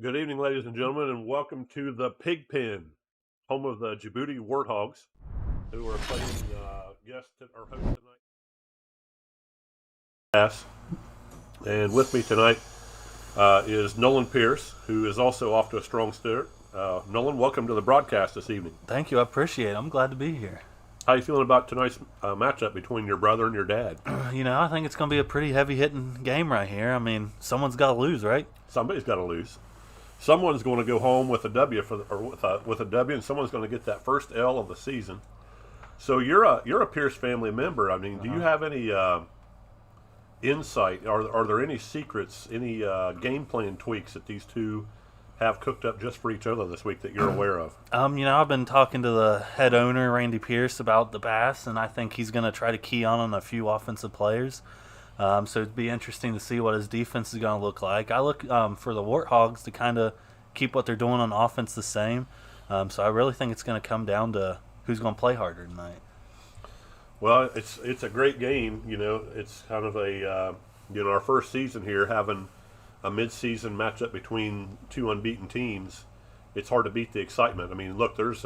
Good evening, ladies and gentlemen, and welcome to the Pig Pen, home of the Djibouti Warthogs, who are playing guest or host tonight. And with me tonight is Nolan Pierce, who is also off to a strong start. Nolan, welcome to the broadcast this evening. Thank you, I appreciate it. I'm glad to be here. How are you feeling about tonight's matchup between your brother and your dad? I think it's going to be a pretty heavy-hitting game right here. I mean, someone's got to lose, right? Somebody's got to lose. Someone's going to go home with a W with a W, and someone's going to get that first L of the season. So you're a Pierce family member. I mean, do you have any insight? Are there any secrets, any game plan tweaks that these two have cooked up just for each other this week that you're aware of? I've been talking to the head owner, Randy Pierce, about the Bass, and I think he's going to try to key on a few offensive players. So it'd be interesting to see what his defense is going to look like. I look for the Warthogs to kind of keep what they're doing on offense the same. So I really think it's going to come down to who's going to play harder tonight. Well, it's a great game. It's kind of a our first season here, having a mid-season matchup between two unbeaten teams. It's hard to beat the excitement. I mean, look, there's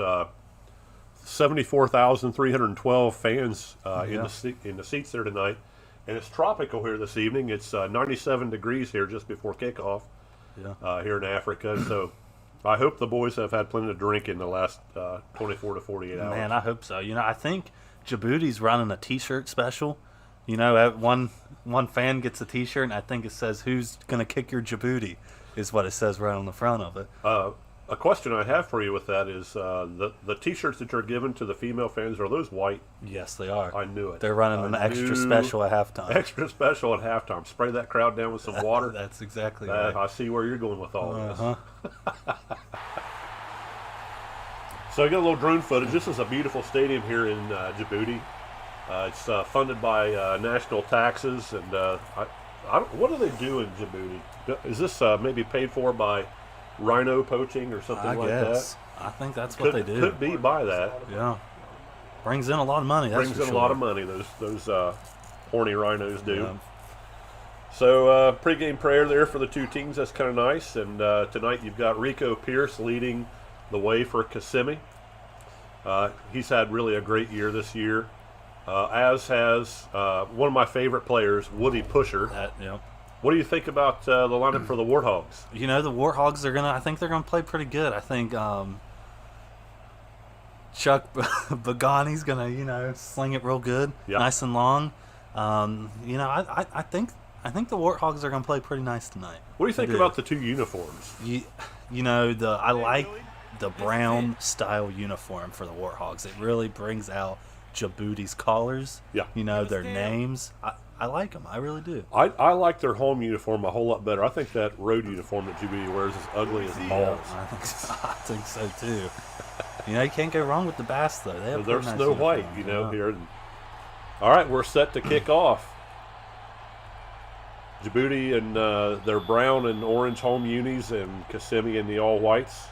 74,312 fans in the seats there tonight. And it's tropical here this evening. It's 97 degrees here just before kickoff here in Africa. So I hope the boys have had plenty to drink in the last 24 to 48 hours. Man, I hope so. I think Djibouti's running a T-shirt special. One fan gets a T-shirt, and I think it says, "Who's going to kick your Djibouti?" is what it says right on the front of it. A question I have for you with that is the T-shirts that are given to the female fans, are those white? Yes, they are. I knew it. They're running an extra special at halftime. Extra special at halftime. Spray that crowd down with some water. That's exactly right. I see where you're going with all this. So I got a little drone footage. This is a beautiful stadium here in Djibouti. It's funded by national taxes, and what do they do in Djibouti? Is this maybe paid for by rhino poaching or something like that? I think that's what they do. Could be by that. Yeah. Brings in a lot of money. That's Brings in a lot of money. Those horny rhinos do. Yeah. So pregame prayer there for the two teams. That's kind of nice. And tonight you've got Rico Pierce leading the way for Kissimmee. He's had really a great year this year, as has one of my favorite players, Woody Pusher. What do you think about the lineup for the Warthogs? The Warthogs I think they're gonna play pretty good. I think Chuck Bagani's gonna, sling it real good, nice and long. I think the Warthogs are going to play pretty nice tonight. What do you think about the two uniforms? I like the brown style uniform for the Warthogs. It really brings out Djibouti's colors. Yeah. Their names. I like them. I really do. I like their home uniform a whole lot better. I think that road uniform that Djibouti wears is ugly as balls. I think so too. You can't go wrong with the Bass though. They have They're nice Snow White, uniform. here. All right, we're set to kick off. Djibouti and their brown and orange home unis, and Kissimmee in the all whites.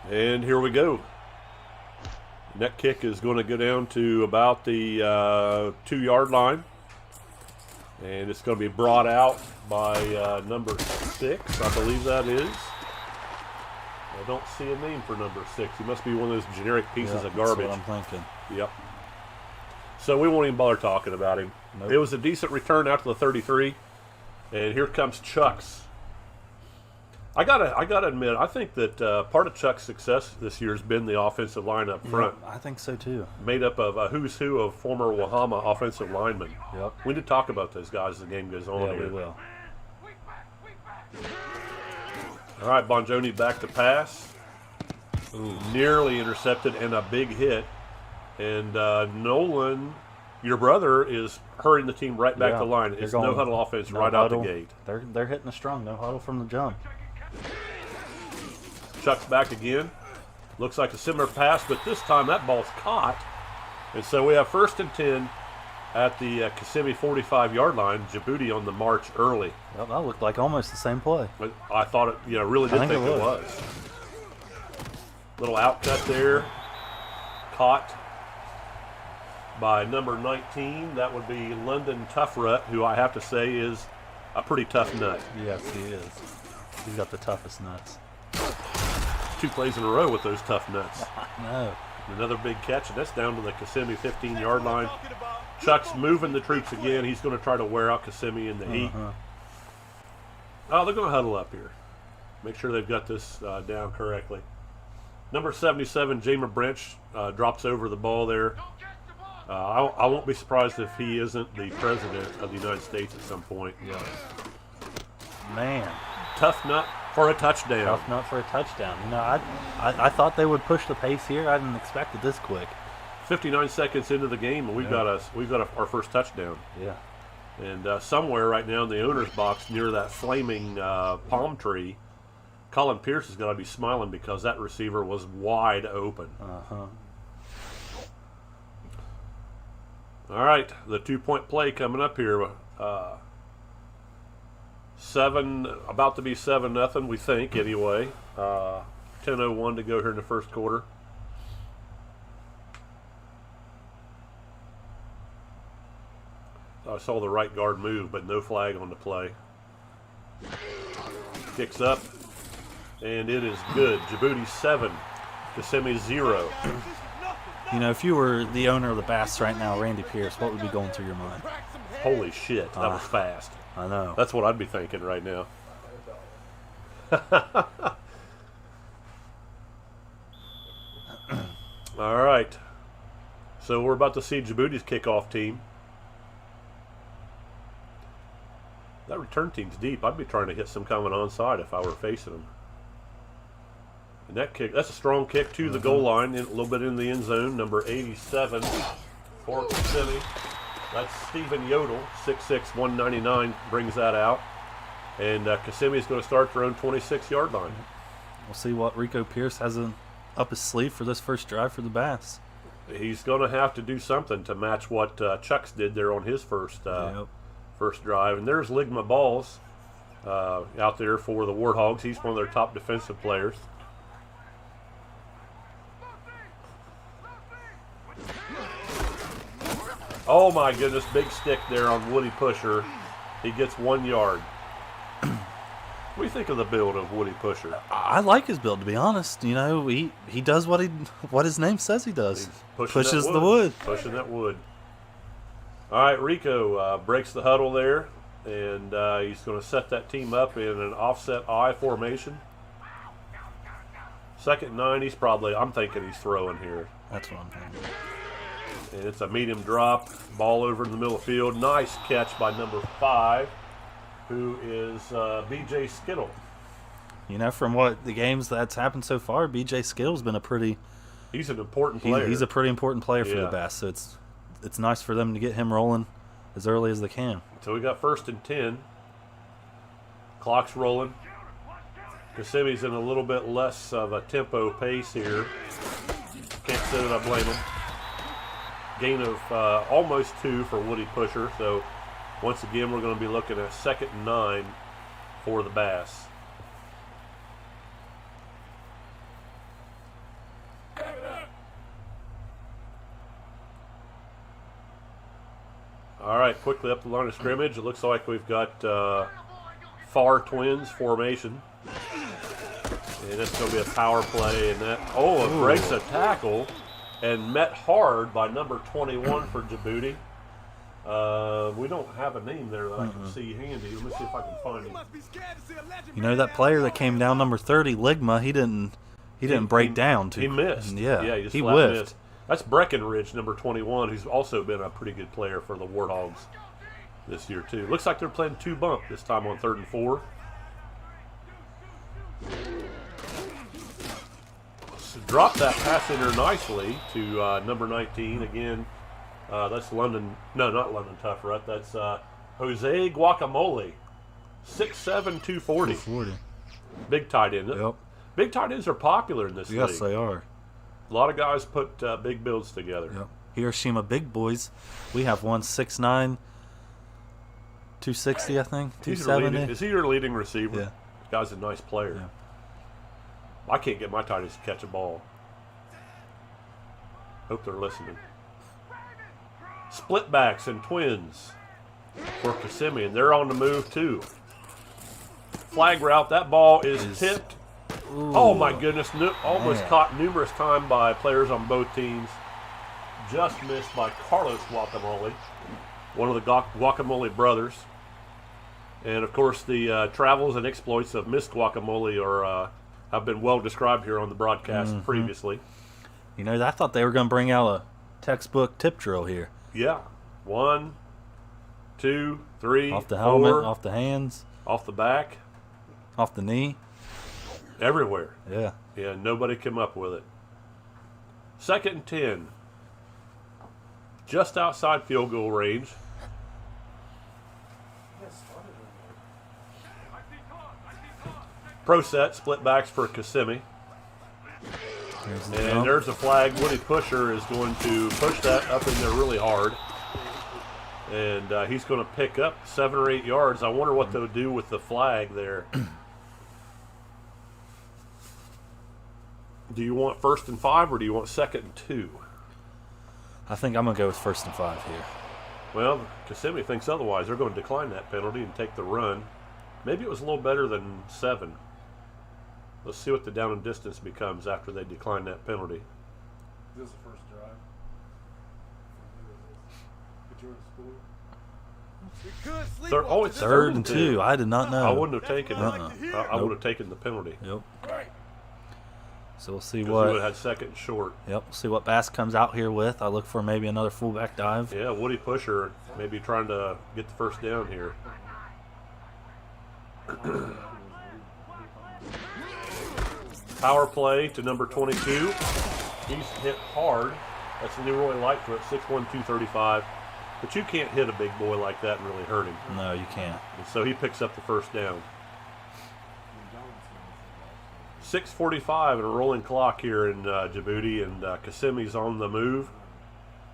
And here we go. Net kick is going to go down to about the 2-yard line. And it's going to be brought out by number 6, I believe that is. I don't see a name for number 6. He must be one of those generic pieces of garbage. That's what I'm thinking. Yep. So we won't even bother talking about him. Nope. It was a decent return out to the 33. And here comes Chuck's. I gotta admit, I think that part of Chuck's success this year has been the offensive line up front. Yep, I think so too. Made up of a who's who of former Wahama offensive linemen. Yep. We need to talk about those guys as the game goes on Yeah, here. we will. All right, Bonjoni back to pass. Ooh, nearly intercepted and a big hit. And Nolan, your brother, is hurrying the team right back to line. It's no huddle offense right out the gate. They're hitting a strong no huddle from the jump. Chuck's back again. Looks like a similar pass, but this time that ball's caught. And so we have 1st and 10 at the Kissimmee 45-yard line. Djibouti on the march early. Well, that looked like almost the same play. But I thought it, really did think it was. Little outcut there. Caught by number 19. That would be London Toughrut, who I have to say is a pretty tough nut. Yes, he is. He's got the toughest nuts. 2 plays in a row with those tough nuts. I know. Another big catch, and that's down to the Kissimmee 15-yard line. Chuck's moving the troops again. He's going to try to wear out Kissimmee in the heat. Oh, they're going to huddle up here. Make sure they've got this down correctly. Number 77, Jamer Branch, drops over the ball there. I won't be surprised if he isn't the president of the United States at some point. Yeah. Man. Tough nut for a touchdown. Tough nut for a touchdown. I thought they would push the pace here. I didn't expect it this quick. 59 seconds into the game, and we've got our first touchdown. Yeah. And somewhere right now in the owner's box near that flaming palm tree, Colin Pierce is going to be smiling because that receiver was wide open. All right, the 2-point play coming up here. 7, about to be 7-0, we think anyway. 10:01 to go here in the first quarter. I saw the right guard move, but no flag on the play. Kicks up, and it is good. Djibouti 7, Kissimmee 0. If you were the owner of the Bass right now, Randy Pierce, what would be going through your mind? Holy shit, that was fast. I know. That's what I'd be thinking right now. All right. So we're about to see Djibouti's kickoff team. That return team's deep. I'd be trying to hit some kind of an onside if I were facing them. And that kick, that's a strong kick to the goal line, a little bit in the end zone. Number 87 for Kissimmee. That's Stephen Yodel, 6'6", 199, brings that out. And Kissimmee is going to start their own 26-yard line. We'll see what Rico Pierce has up his sleeve for this first drive for the Bass. He's going to have to do something to match what Chuck's did there on his first drive. And there's Ligma Balls out there for the Warthogs. He's one of their top defensive players. Oh my goodness, big stick there on Woody Pusher. He gets 1 yard. What do you think of the build of Woody Pusher? I like his build, to be honest. He does what his name says he does. Pushes the wood. Pushing that wood. All right, Rico breaks the huddle there, and he's going to set that team up in an offset I formation. 2nd and 9, I'm thinking he's throwing here. That's what I'm thinking. And it's a medium drop. Ball over in the middle of the field. Nice catch by number 5, who is B.J. Skittle. You know, from what the games that's happened so far, B.J. Skittle's been a pretty... He's an important player. He's a pretty important player for Yeah. the Bass, so it's nice for them to get him rolling as early as they can. So we got 1st and 10. Clock's rolling. Kissimmee's in a little bit less of a tempo pace here. Can't say that I blame him. Gain of almost 2 for Woody Pusher. So once again, we're going to be looking at 2nd and 9 for the Bass. All right, quickly up the line of scrimmage. It looks like we've got Far Twins formation. And it's going to be a power play. And that, it breaks a tackle and met hard by number 21 for Djibouti. We don't have a name there that I can see handy. Let me see if I can find him. You know, that player that came down, number 30, Ligma, he didn't break down too. He missed. Yeah, he just he flat whiffed. missed. That's Breckenridge, number 21, who's also been a pretty good player for the Warthogs this year, too. Looks like they're playing 2 bump this time on 3rd and 4. So drop that pass in there nicely to number 19. Again, that's London. No, not London Tough Rut. That's Jose Guacamole. 6'7", 240. 240. Big tight end. Yep. Big tight ends are popular in this league. Yes, they are. A lot of guys put big builds together. Yep. Hiroshima Big Boys. We have one 6'9", 260, I think. Is 270. he your leading receiver? Yeah. This guy's a nice player. Yeah. I can't get my tight ends to catch a ball. Hope they're listening. Split backs and twins for Kissimmee, and they're on the move too. Flag route. That ball is tipped. Ooh. Oh my goodness! Almost Man. caught numerous times by players on both teams. Just missed by Carlos Guacamole, one of the Guacamole brothers. And of course, the travels and exploits of Miss Guacamole have been well described here on the broadcast previously. You know, I thought they were going to bring out a textbook tip drill here. Yeah, 1, 2, 3, Off the 4, helmet, off the hands, off the back, off the knee. everywhere. Yeah. Yeah, nobody came up with it. 2nd and 10. Just outside field goal range. Pro set, split backs for Kissimmee. And there's a flag. Woody Pusher is going to push that up in there really hard. And he's going to pick up 7 or 8 yards. I wonder what they'll do with the flag there. Do you want 1st and 5 or do you want 2nd and 2? I think I'm going to go with 1st and 5 here. Well, Kissimmee thinks otherwise. They're going to decline that penalty and take the run. Maybe it was a little better than 7. Let's see what the down and distance becomes after they decline that penalty. This is the first drive. It's 3rd and 2. I did not know. I wouldn't have taken it. I Nope. would have taken the penalty. Yep. So we'll see Because we would what. have had 2nd and short. Yep. We'll see what Bass comes out here with. I look for maybe another fullback dive. Yeah, Woody Pusher maybe trying to get the first down here. Power play to number 22. He's hit hard. That's Leroy Lightfoot, 6'1", 235. But you can't hit a big boy like that and really hurt him. No, you can't. And so he picks up the first down. 6:45 and a rolling clock here in Djibouti, and Kissimmee's on the move.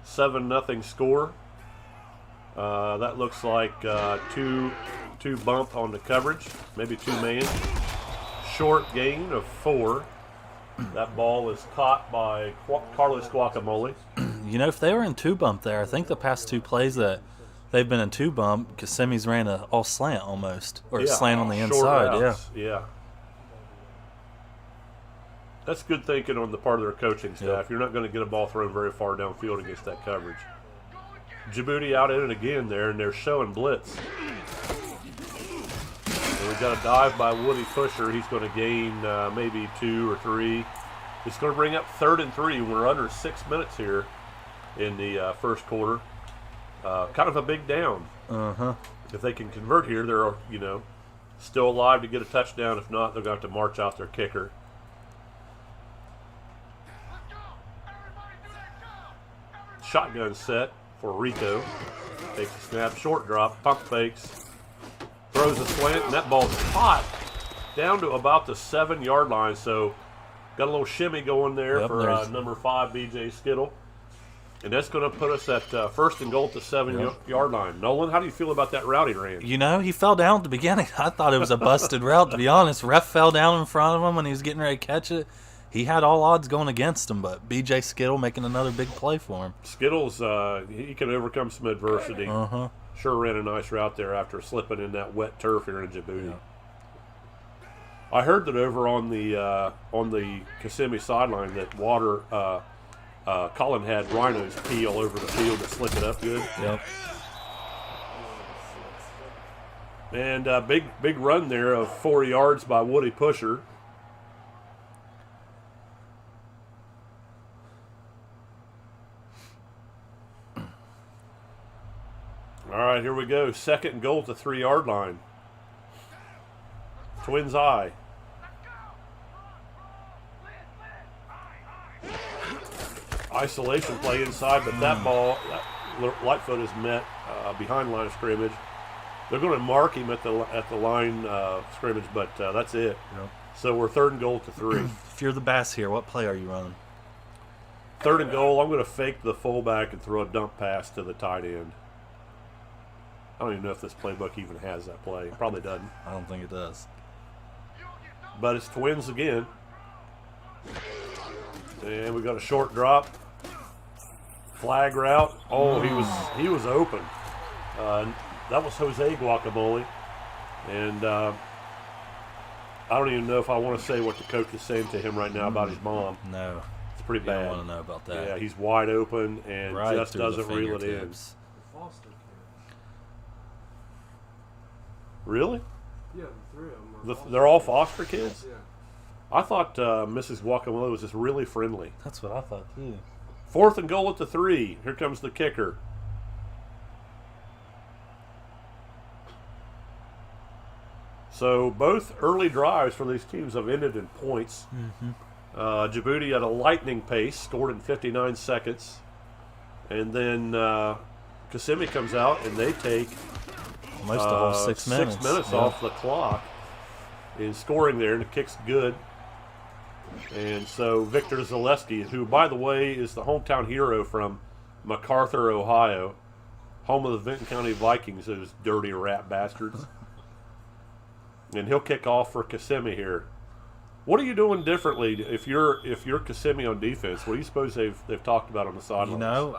7-0 score. That looks like two bump on the coverage, maybe 2 man. Short gain of 4. That ball is caught by Carlos Guacamole. You know, if they were in 2 bump there, I think the past 2 plays that they've been in 2 bump, Kissimmee's ran a all slant almost, or a slant on the short inside. routes, yeah. That's good thinking on the part of their coaching staff. Yep. You're not going to get a ball thrown very far downfield against that coverage. Djibouti out in it again there, and they're showing blitz. And we've got a dive by Woody Pusher. He's going to gain maybe 2 or 3. It's going to bring up 3rd and 3. We're under 6 minutes here in the first quarter. Kind of a big down. If they can convert here, they're still alive to get a touchdown. If not, they're going to have to march out their kicker. Shotgun set for Rico. Takes a snap, short drop, pump fakes, throws a slant, and that ball's caught down to about the 7-yard line. So got a little shimmy going there for number 5, B.J. Skittle. And that's going to put us at 1st and goal at the 7-yard line. Nolan, how do you feel about that route he ran? He fell down at the beginning. I thought it was a busted route, to be honest. Ref fell down in front of him when he was getting ready to catch it. He had all odds going against him, but B.J. Skittle making another big play for him. Skittles, he can overcome some adversity. Sure ran a nice route there after slipping in that wet turf here in Djibouti. I heard that over on the Kissimmee sideline that Colin had rhinos pee all over the field to slick it up good. Yep. And big run there of 4 yards by Woody Pusher. All right, here we go. 2nd and goal at the 3-yard line. Twins eye. Isolation play inside, but that ball, Lightfoot is met behind line of scrimmage. They're going to mark him at the line scrimmage, but that's it. Yep. So we're 3rd and goal at the 3. If you're the Bass here, what play are you running? 3rd and goal, I'm going to fake the fullback and throw a dump pass to the tight end. I don't even know if this playbook even has that play. It probably doesn't. I don't think it does. But it's Twins again. And we got a short drop. Flag route. Oh, he was open. That was Jose Guacamole. And I don't even know if I want to say what the coach is saying to him right now about his mom. No. It's pretty You bad. don't want to know about that. Yeah, he's wide open and Right just through the doesn't reel it in. fingertips. Foster kids. Really? Yeah, the 3 of them are foster They're all kids. foster kids? Yeah. I thought Mrs. Guacamole was just really friendly. That's what I thought, too. 4th and goal at the 3. Here comes the kicker. So both early drives for these teams have ended in points. Djibouti at a lightning pace, scored in 59 seconds. And then Kissimmee comes out and they take Almost the whole 6 minutes. 6 minutes off the clock in scoring there, and the kick's good. And so Victor Zaleski, who, by the way, is the hometown hero from MacArthur, Ohio, home of the Vinton County Vikings, those dirty rat bastards. And he'll kick off for Kissimmee here. What are you doing differently if you're Kissimmee on defense? What do you suppose they've talked about on the sidelines?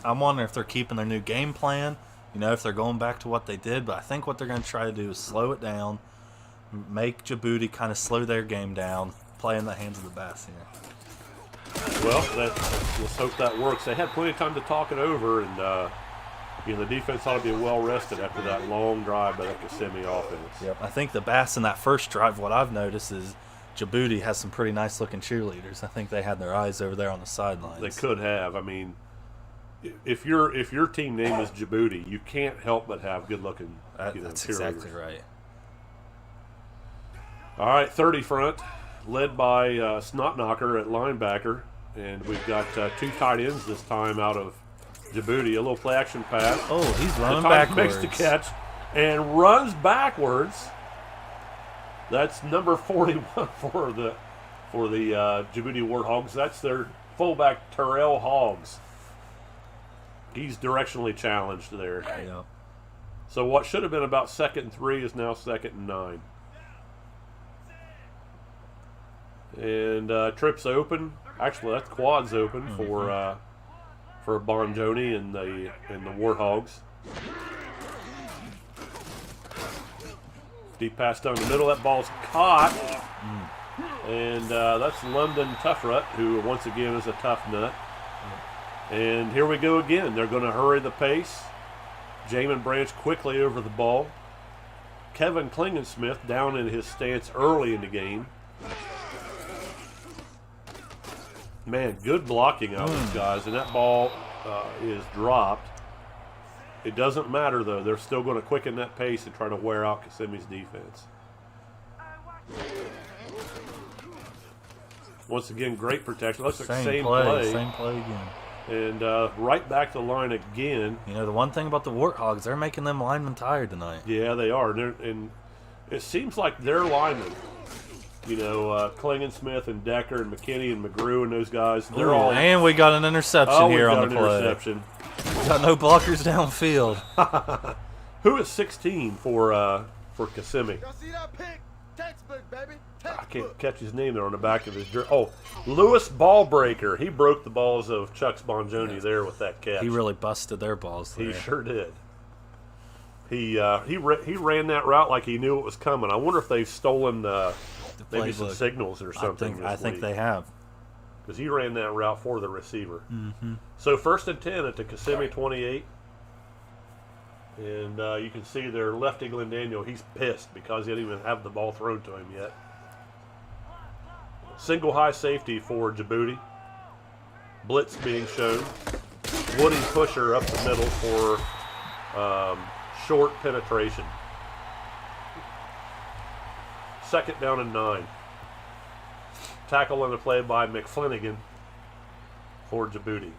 I'm wondering if they're keeping their new game plan. If they're going back to what they did. But I think what they're going to try to do is slow it down, make Djibouti kind of slow their game down, play in the hands of the Bass here. Well, let's hope that works. They had plenty of time to talk it over, and the defense ought to be well rested after that long drive by the Kissimmee offense. Yep. I think the Bass in that first drive, what I've noticed is Djibouti has some pretty nice looking cheerleaders. I think they had their eyes over there on the sidelines. They could have. I mean, if your team name is Djibouti, you can't help but have good looking. That's exactly right. All right, 30 front, led by Snotknocker at linebacker, and we've got 2 tight ends this time out of Djibouti. A little play action pass. Oh, he's running The tight backwards. makes the catch and runs backwards. That's number 41 for the Djibouti Warthogs. That's their fullback Terrell Hogs. He's directionally challenged there. Yep. So what should have been about 2nd and 3 is now 2nd and 9. And trips open. Actually, that quad's open for Bonjoni and the Warthogs. Deep pass down the middle. That ball's caught. And that's London Toughrut, who once again is a tough nut. And here we go again. They're going to hurry the pace. Jamin Branch quickly over the ball. Kevin Klingensmith down in his stance early in the game. Man, good blocking out of these guys, and that ball is dropped. It doesn't matter, though. They're still going to quicken that pace and try to wear out Kissimmee's defense. Once again, great protection. Looks like same play. Same play again. And right back to the line again. You know, the one thing about the Warthogs, they're making them linemen tired tonight. Yeah, they are. And it seems like their linemen, you know, Klingensmith and Decker and McKinney and McGrew and those guys, they're all. And we got an interception here on the play. Interception. We got no blockers downfield. Who is 16 for Kissimmee? Y'all see that pick? Textbook, baby. I can't catch his name there on the back of his jersey. Oh, Lewis Ballbreaker. He broke the balls of Chuck's Bonjoni there with that catch. He really busted their balls there. He sure did. He ran that route like he knew it was coming. I wonder if they've stolen maybe some signals or something. I think they have. Because he ran that route for the receiver. Mm-hmm. So 1st and 10 at the Kissimmee 28. And you can see their lefty Glendaniel, he's pissed because he didn't even have the ball thrown to him yet. Single high safety for Djibouti. Blitz being shown. Woody pusher up the middle for short penetration. 2nd down and 9. Tackle on the play by McFlanagan for Djibouti.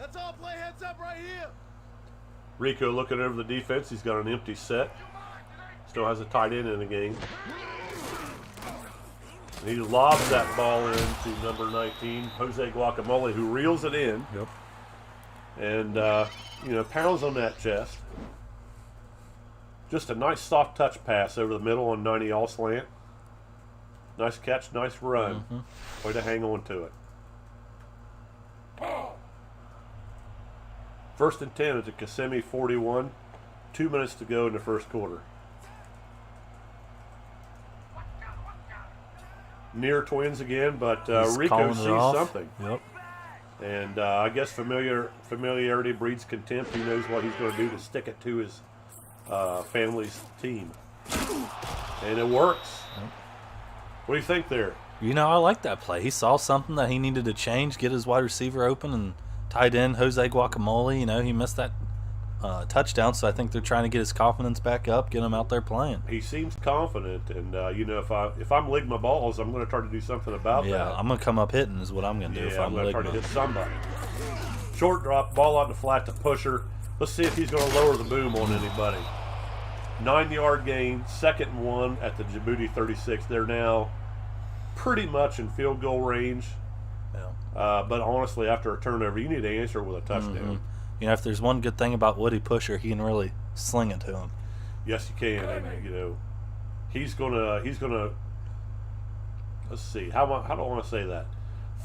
Let's all play heads up right here. Rico looking over the defense. He's got an empty set. Still has a tight end in the game. And he lobs that ball into number 19, Jose Guacamole, who reels it in. Yep. And, you know, pounds on that chest. Just a nice soft touch pass over the middle on 90 all slant. Nice catch, nice run. Mm-hmm. Way to hang on to it. 1st and 10 at the Kissimmee 41. 2 minutes to go in the first quarter. Near twins again, but Rico sees something. Yep. And I guess familiarity breeds contempt. He knows what he's going to do to stick it to his family's team. And it works. Yep. What do you think there? You know, I like that play. He saw something that he needed to change, get his wide receiver open, and tied in Jose Guacamole. You know, he missed that touchdown, so I think they're trying to get his confidence back up, get him out there playing. He seems confident, and you know, if I'm Ligma balls, I'm going to try to do something about that. Yeah, I'm going to come up hitting is what I'm going to do if I'm going to try Ligma. to hit somebody. Short drop, ball out the flat to Pusher. Let's see if he's going to lower the boom on anybody. 9-yard gain, 2nd and 1 at the Djibouti 36. They're now pretty much in field goal range. Yeah. But honestly, after a turnover, you need to answer with a touchdown. Mm-hmm. You know, if there's one good thing about Woody Pusher, he can really sling it to him. Yes, you can. And, you know, he's gonna. Let's see. How do I want to say that?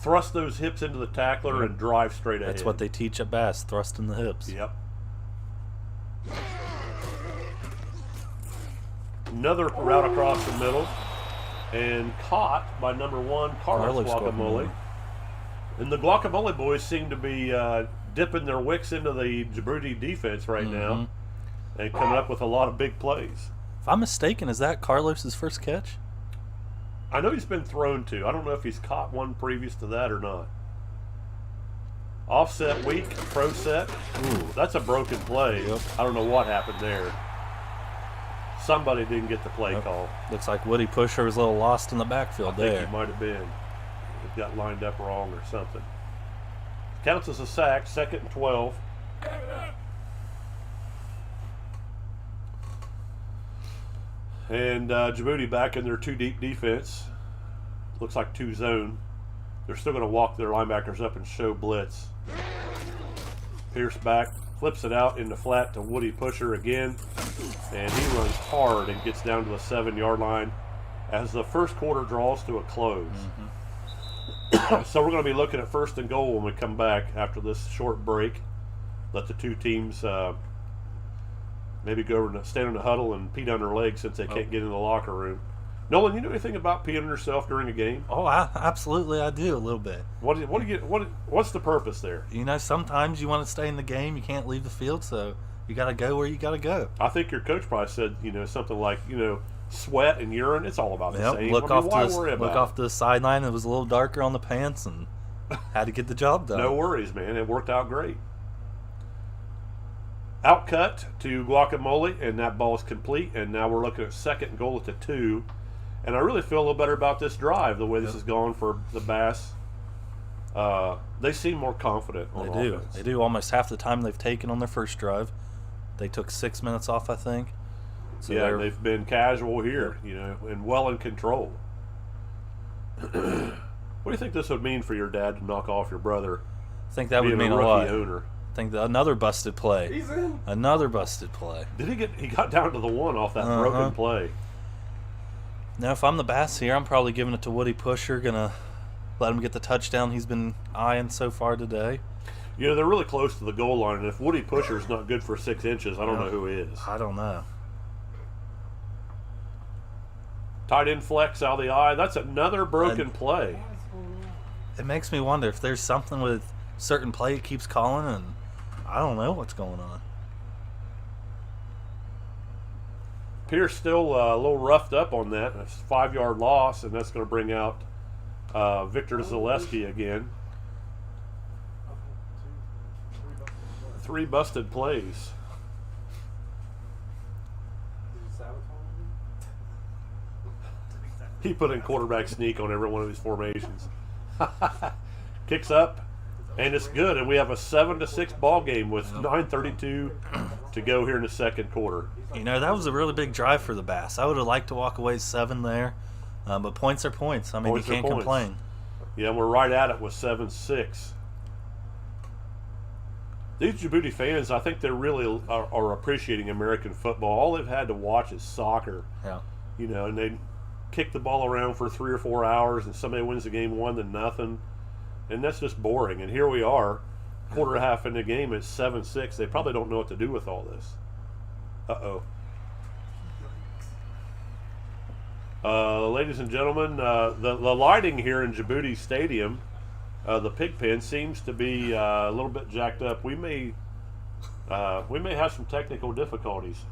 Thrust those hips into the tackler and drive straight ahead. That's what they teach at Bass, thrust in the hips. Yep. Another route across the middle, and caught by number 1, Carlos Guacamole. And the Guacamole boys seem to be dipping their wicks into the Djibouti defense right now and coming up with a lot of big plays. If I'm mistaken, is that Carlos's first catch? I know he's been thrown to. I don't know if he's caught one previous to that or not. Offset weak, pro set. Ooh, that's a broken play. Yep. I don't know what happened there. Somebody didn't get the play call. Looks like Woody Pusher was a little lost in the backfield I think there. he might have been. It got lined up wrong or something. Counts as a sack, 2nd and 12. And Djibouti back in their 2-deep defense. Looks like 2-zone. They're still going to walk their linebackers up and show blitz. Pierce back, flips it out in the flat to Woody Pusher again. And he runs hard and gets down to the 7-yard line as the first quarter draws to a close. So we're going to be looking at 1st and goal when we come back after this short break. Let the two teams maybe go over and stand in the huddle and pee down their legs since they can't get in the locker room. Nolan, you know anything about peeing on yourself during a game? Oh, absolutely, I do a little bit. What's the purpose there? You know, sometimes you want to stay in the game, you can't leave the field, so you got to go where you got to go. I think your coach probably said, you know, something like, you know, sweat and urine, it's all about the Yep. same. Look I mean, off why to worry the about look it? off to the sideline. It was a little darker on the pants, and had to get the job done. No worries, man. It worked out great. Outcut to Guacamole, and that ball is complete. And now we're looking at second and goal at the 2. And I really feel a little better about this drive, the way this has gone for the Bass. They seem more confident on They do. offense. They do. Almost half the time they've taken on their first drive. They took 6 minutes off, I think. So Yeah, they've been casual here, and well in control. What do you think this would mean for your dad to knock off your brother? I think that would being mean a a rookie lot. owner. I think another busted play. He's in. Another busted play. Did he get? He got down to the 1 off that broken play. Now, if I'm the Bass here, I'm probably giving it to Woody Pusher. Gonna let him get the touchdown he's been eyeing so far today. They're really close to the goal line, and if Woody Pusher's not good for 6 inches, I don't know who is. I don't know. Tight end flex out of the eye. That's another broken play. It makes me wonder if there's something with certain play it keeps calling, and I don't know what's going on. Pierce still a little roughed up on that. It's a 5-yard loss, and that's going to bring out Victor Zaleski again. 3 busted plays. Did you sabotage me? He put in quarterback sneak on every one of his formations. Kicks up, and it's good. And we have a 7-6 ball game with 9:32 to go here in the second quarter. That was a really big drive for the Bass. I would have liked to walk away 7 there, but points are points. I mean, Points you are can't points. complain. Yeah, we're right at it with 7-6. These Djibouti fans, I think they really are appreciating American football. All they've had to watch is soccer. Yeah. And they kick the ball around for 3 or 4 hours, and somebody wins the game 1-0, and that's just boring. And here we are, quarter half in the game, it's 7-6. They probably don't know what to do with all this. Ladies and gentlemen, the lighting here in Djibouti Stadium, the pig pen, seems to be a little bit jacked up. We may have some technical difficulties.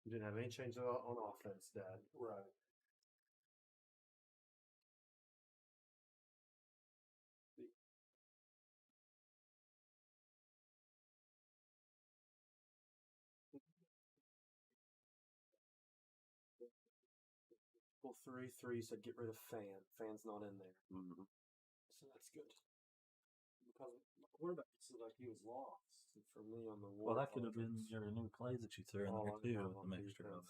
You didn't have any change on offense, Dad. Right. Well, 3-3 said get rid of Fan. Fan's not in there. Mm-hmm. So that's good. Because my quarterback said like he was lost for me on the Well, that could have been your new plays that you threw in there too, with the mixture of.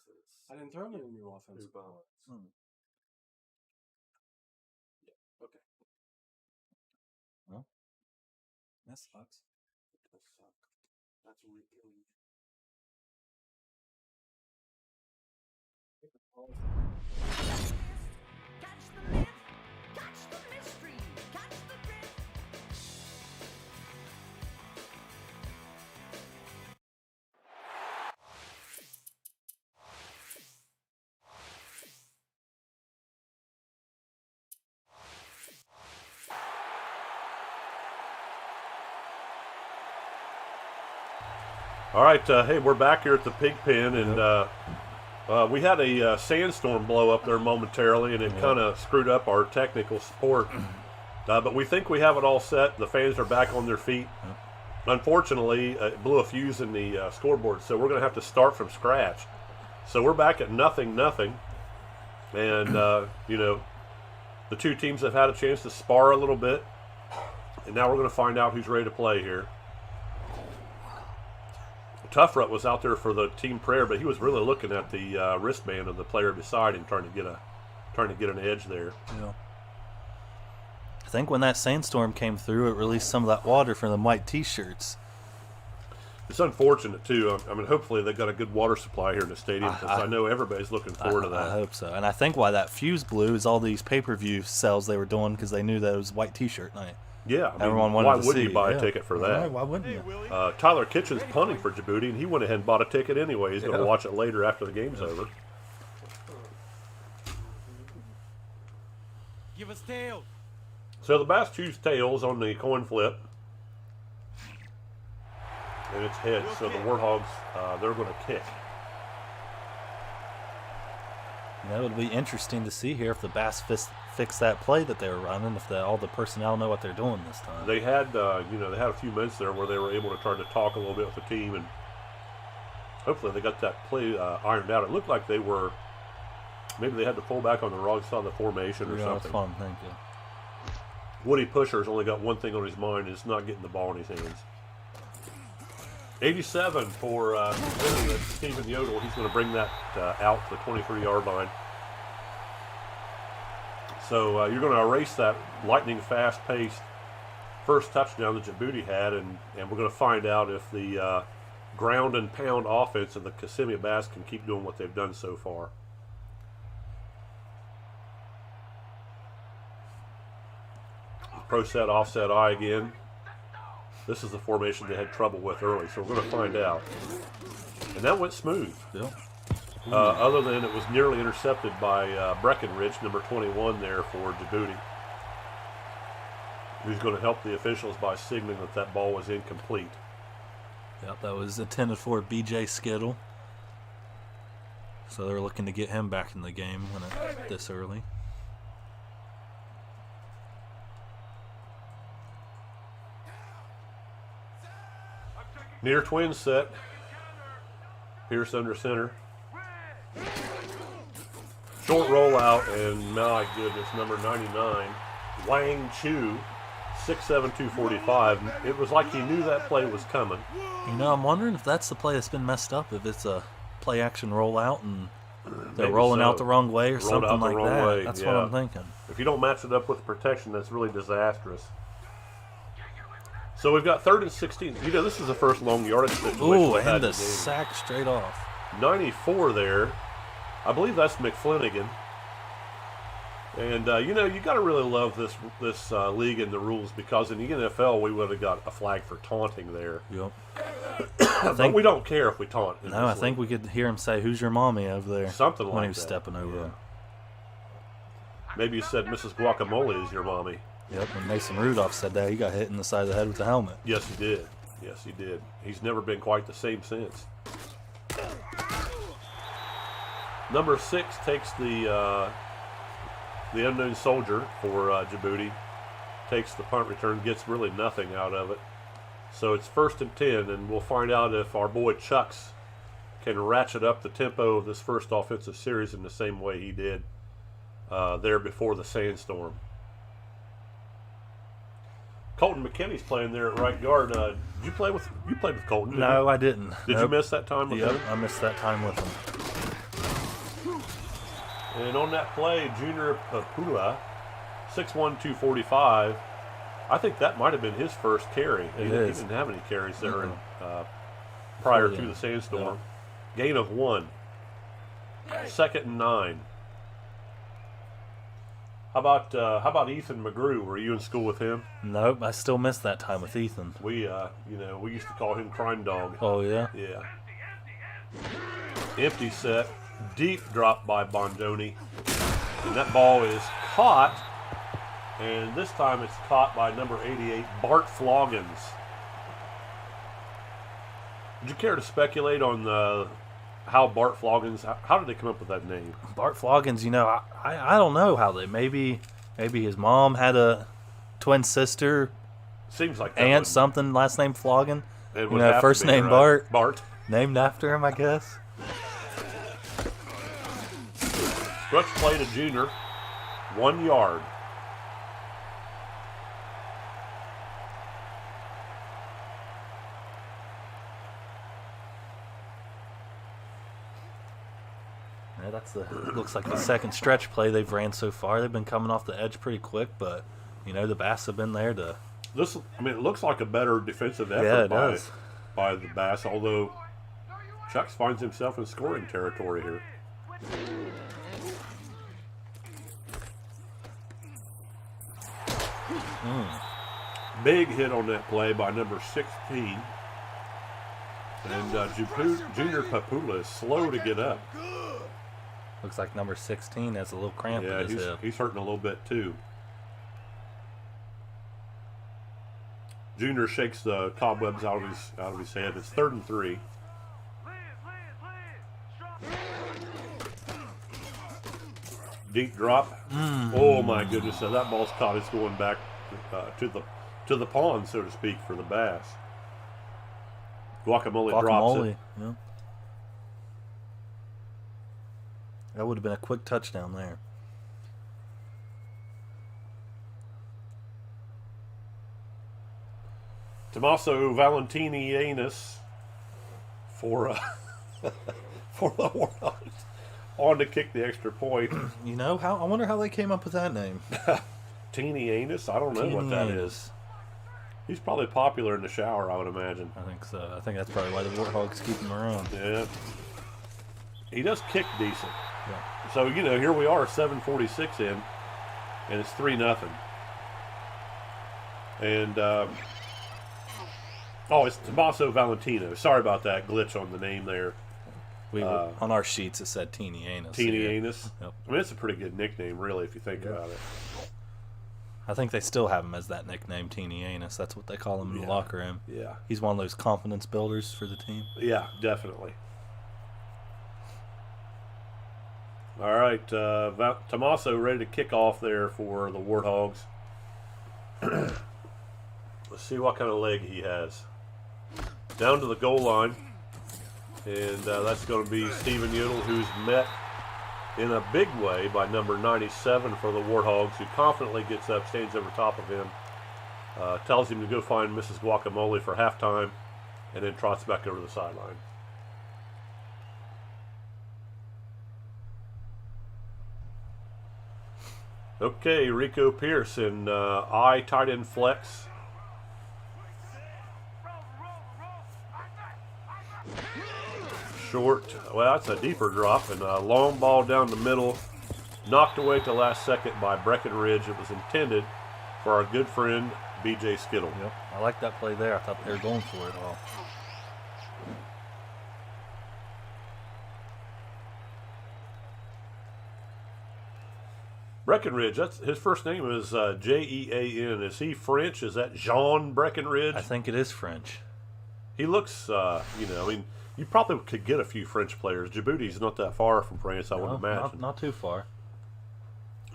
I didn't throw any new offensive plays. Yeah. Okay. Well, that sucks. That suck. That's really killing. Catch the myth, catch the mystery, catch the drift. All right, hey, we're back here at the pig pen, and we had a sandstorm blow up there momentarily, and it kind of screwed up our technical support. But we think we have it all set. The fans are back on their feet. Unfortunately, it blew a fuse in the scoreboard, so we're going to have to start from scratch. So we're back at 0-0, and you know, the two teams have had a chance to spar a little bit, and now we're going to find out who's ready to play here. Tough Rut was out there for the team prayer, but he was really looking at the wristband of the player beside him, trying to get an edge there. Yeah. I think when that sandstorm came through, it released some of that water from the white T-shirts. It's unfortunate too. I mean, hopefully they got a good water supply here in the stadium, because I know everybody's looking forward to that. I hope so. And I think why that fuse blew is all these pay-per-view sales they were doing, because they knew that it was white T-shirt night. Yeah, I mean, everyone wanted why to wouldn't see, you buy yeah. a ticket for that? Why wouldn't you? Tyler Kitchen's punting for Djibouti, and he went ahead and bought a ticket anyway. He's going to watch it later after the game's over. Give us tails. So the Bass choose tails on the coin flip. And it's heads, so the Warthogs, they're going to kick. That would be interesting to see here if the Bass fix that play that they were running, if all the personnel know what they're doing this time. They had, they had a few minutes there where they were able to try to talk a little bit with the team, and hopefully they got that play ironed out. It looked like they were, maybe they had to pull back on the wrong side of the formation or something. That's fun, thank you. Woody Pusher's only got one thing on his mind, and it's not getting the ball in his hands. 87 for Stephen Yodel. He's going to bring that out to the 23-yard line. So you're going to erase that lightning fast-paced first touchdown that Djibouti had, and we're going to find out if the ground and pound offense of the Kissimmee Bass can keep doing what they've done so far. Pro set, offset I again. This is the formation they had trouble with early, so we're going to find out. And that went smooth. Yeah. Other than it was nearly intercepted by Breckenridge, number 21 there for Djibouti, who's going to help the officials by signaling that that ball was incomplete. Yep, that was intended for BJ Skittle. So they're looking to get him back in the game when this early. Near twin set. Pierce under center. Short rollout, and my goodness, number 99, Wang Chu, 6'7", 245. It was like he knew that play was coming. You know, I'm wondering if that's the play that's been messed up, if it's a play action rollout and they're Maybe rolling so. out the wrong way or Rolled out something the like wrong that. way, That's yeah. what I'm thinking. If you don't match it up with protection, that's really disastrous. So we've got 3rd and 16. You know, this is the first long yardage situation. Ooh, we've had and the in the game. sack straight off. 94 there. I believe that's McFlanagan. And, you know, you got to really love this league and the rules, because in the NFL we would have got a flag for taunting there. Yep. But we don't care if we taunt. No, I think we could hear him say, "Who's your mommy?" over there. Something like that. when he was stepping over him. Maybe you said Mrs. Guacamole is your mommy. Yep, when Mason Rudolph said that, he got hit in the side of the head with the helmet. Yes, he did. Yes, he did. He's never been quite the same since. Number 6 takes the unknown soldier for Djibouti. Takes the punt return, gets really nothing out of it. So it's 1st and 10, and we'll find out if our boy Chucks can ratchet up the tempo of this first offensive series in the same way he did there before the sandstorm. Colton McKinney's playing there at right guard. Did you play with Colton? Didn't No, you? I didn't. Did you miss that time with Yep, him? I missed that time with him. And on that play, Junior Papula, 6'1", 245. I think that might have been his first carry. He didn't have any carries there prior to the sandstorm. Gain of 1. 2nd and 9. How about Ethan McGrew? Were you in school with him? Nope, I still missed that time with Ethan. We used to call him Crime Dog. Oh, yeah? Yeah. Empty set. Deep drop by Bondoni. And that ball is caught. And this time it's caught by number 88, Bart Floggins. Would you care to speculate on how Bart Floggins, how did they come up with that name? Bart Floggins, I don't know how they, maybe his mom had a twin sister, Seems like that aunt would- something, last name Floggin. it would have to First be, name right? Bart, Bart. named after him, I guess. Stretch play to Junior. 1 yard. Yeah, looks like the second stretch play they've ran so far. They've been coming off the edge pretty quick, but the Bass have been there to. It looks like a better defensive effort Yeah, it does. by the Bass, although Chucks finds himself in scoring territory here. Big hit on that play by number 16. And Junior Papula is slow to get up. Looks like number 16 has a little cramp in his hip. He's hurting a little bit too. Junior shakes the cobwebs out of his head. It's 3rd and 3. Deep drop. Oh my goodness! So that ball's caught. It's going back to the pond, so to speak, for the Bass. Guacamole drops it. Yeah. That would have been a quick touchdown there. Tommaso Valentinianus for for the Warhawks on to kick the extra point. I wonder how they came up with that name. Teeny Anus? I don't know what that is. He's probably popular in the shower, I would imagine. I think so. I think that's probably why the Warthogs keep him around. Yeah. He does kick decent. Yeah. So, here we are, 7:46 in, and it's 3-0. And, it's Tommaso Valentino. Sorry about that glitch on the name there. On our sheets it said Teeny Anus. Teeny Anus. Yep. I mean, it's a pretty good nickname, really, if you think about it. I think they still have him as that nickname, Teeny Anus. That's what they call him in the locker room. Yeah. He's one of those confidence builders for the team. Yeah, definitely. All right, Tommaso ready to kick off there for the Warthogs. Let's see what kind of leg he has. Down to the goal line, and that's going to be Stephen Yodel, who's met in a big way by number 97 for the Warthogs, who confidently gets up, stands over top of him, tells him to go find Mrs. Guacamole for halftime, and then trots back over the sideline. Okay, Rico Pierce in I tight end flex. Short, well, that's a deeper drop, and a long ball down the middle, knocked away at the last second by Breckenridge. It was intended for our good friend B.J. Skittle. Yep, I like that play there. I thought they were going for it all. Breckenridge, that's his first name is Jean. Is he French? Is that Jean Breckenridge? I think it is French. He looks, you probably could get a few French players. Djibouti's not that far from France, I would imagine. Not too far.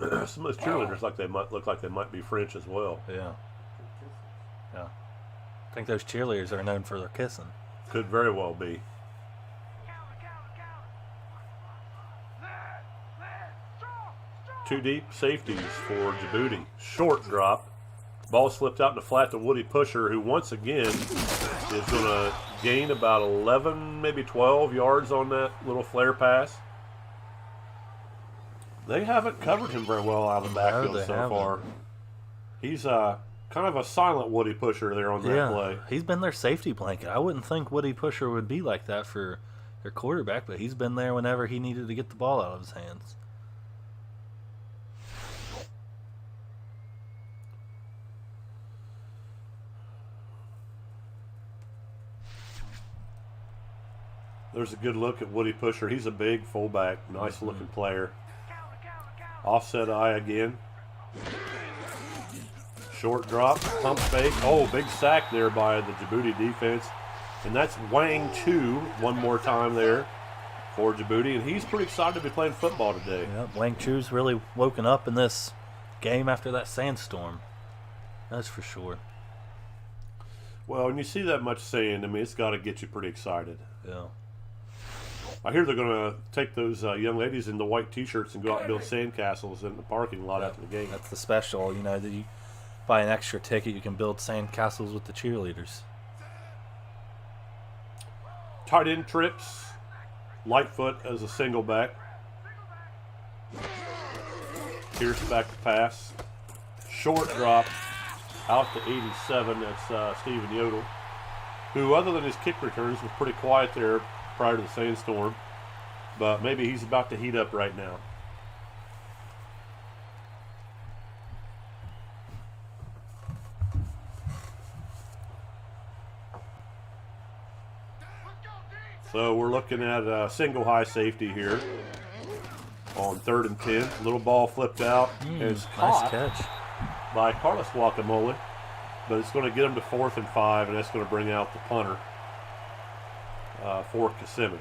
Some of those cheerleaders look like they might be French as well. Yeah. I think those cheerleaders are known for their kissing. Could very well be. Two deep safeties for Djibouti. Short drop. Ball slipped out in the flat to Woody Pusher, who once again is going to gain about 11, maybe 12 yards on that little flare pass. They haven't covered him very well out of the backfield so far. He's kind of a silent Woody Pusher there on that play. He's been their safety blanket. I wouldn't think Woody Pusher would be like that for their quarterback, but he's been there whenever he needed to get the ball out of his hands. There's a good look at Woody Pusher. He's a big fullback, nice looking player. Offset eye again. Short drop, pump fake. Oh, big sack there by the Djibouti defense. And that's Wk4 one more time there for Djibouti. And he's pretty excited to be playing football today. Yeah, Wk4's really woken up in this game after that sandstorm. That's for sure. Well, when you see that much sand, I mean, it's got to get you pretty excited. Yeah. I hear they're going to take those young ladies in the white T-shirts and go out and build sandcastles in the parking lot after the game. That's the special, that you buy an extra ticket, you can build sandcastles with the cheerleaders. Tight end trips, Lightfoot as a single back. Pierce back to pass. Short drop out to 87. That's Stephen Yodel, who other than his kick returns was pretty quiet there prior to the sandstorm, but maybe he's about to heat up right now. So we're looking at a single high safety here on 3rd and 10. Little ball flipped out and it's caught Nice catch by Carlos Guacamole, but it's going to get him to 4th and 5, and that's going to bring out the punter for Kissimmee.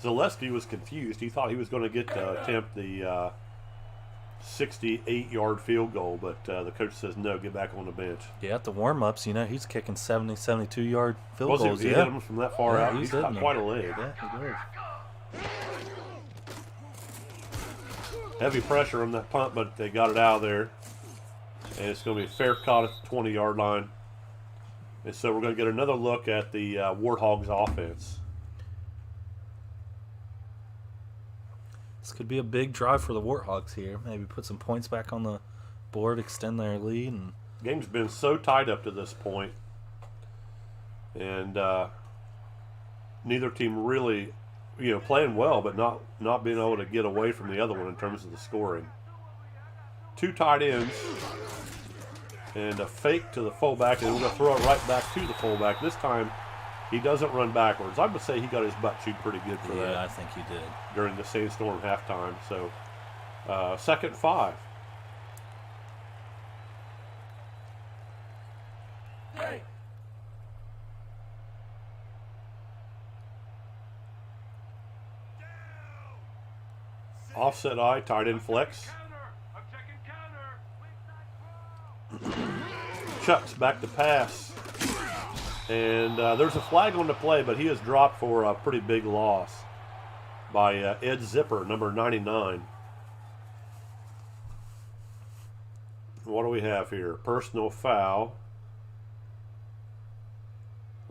Zaleski was confused. He thought he was going to get to attempt the 68-yard field goal, but the coach says no, get back on the bench. Yeah, at the warm-ups, he's kicking 70, 72-yard field goals. He hit him from that far out. He's got quite a leg. Yeah, he does. Heavy pressure on that punt, but they got it out of there. And it's going to be a fair caught at the 20-yard line. And so we're going to get another look at the Warthogs offense. This could be a big drive for the Warthogs here. Maybe put some points back on the board, extend their lead. And Game's been so tight up to this point. And neither team really, playing well, but not being able to get away from the other one in terms of the scoring. 2 tight ends. And a fake to the fullback, and we're going to throw it right back to the fullback. This time, he doesn't run backwards. I would say he got his butt chewed pretty good for that. Yeah, I think he did. During the sandstorm halftime. So, 2nd and 5. Hey. Offset eye, tight end flex. Chucks back to pass. And there's a flag on the play, but he is dropped for a pretty big loss by Ed Zipper, number 99. What do we have here? Personal foul.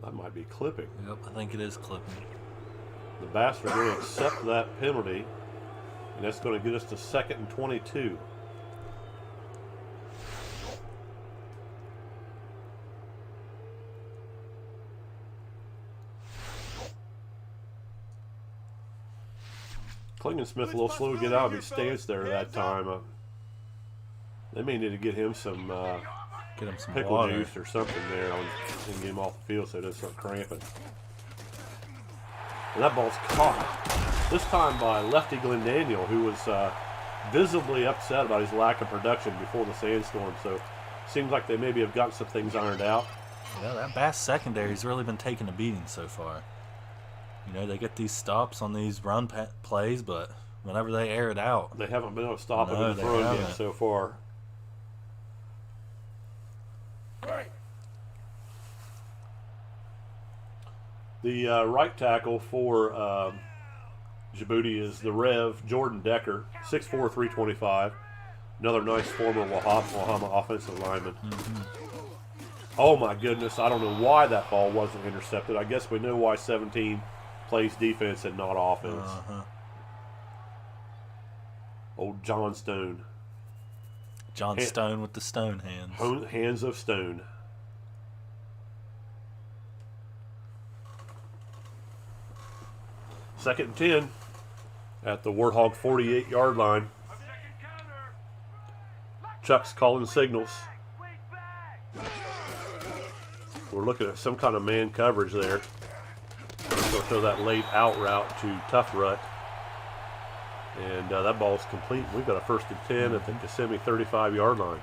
That might be clipping. Yep, I think it is clipping. The Bass are going to accept that penalty, and that's going to get us to 2nd and 22. Klingensmith a little slow to get out of his stance there that time. They may need to get him some pickle water. juice or something there and get him off the field so he doesn't start cramping. And that ball's caught. This time by Lefty Glendaniel, who was visibly upset about his lack of production before the sandstorm. So seems like they maybe have got some things ironed out. Yeah, that Bass secondary's really been taking a beating so far. They get these stops on these run plays, but whenever they air it out, They haven't been able to stop him No, in the they throwing game haven't. so far. The right tackle for Djibouti is the Rev, Jordan Decker, 6'4", 325. Another nice former Wahama offensive lineman. Oh my goodness, I don't know why that ball wasn't intercepted. I guess we know why 17 plays defense and not offense. Old John Stone. John Stone with the stone hands. Hands of stone. Second and 10 at the Warthog 48-yard line. Chuck's calling signals. We're looking at some kind of man coverage there. We'll show that late out route to Tough Rut. And that ball is complete. We've got a first and 10 at the Kissimmee 35-yard line.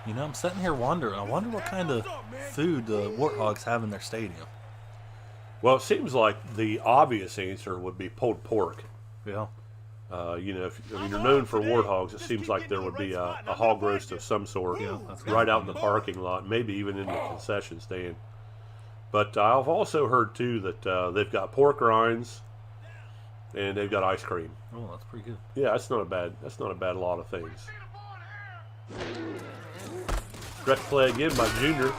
You know, I'm sitting here wondering. I wonder what kind of food the Warthogs have in their stadium. Well, it seems like the obvious answer would be pulled pork. Yeah. You know, you're known for Warthogs. It seems like there would be a hog roast of some sort right out in the parking lot, maybe even in the concession stand. But I've also heard, too, that they've got pork rinds and they've got ice cream. Oh, that's pretty good. Yeah, that's not a bad lot of things. Stretch play again by Junior.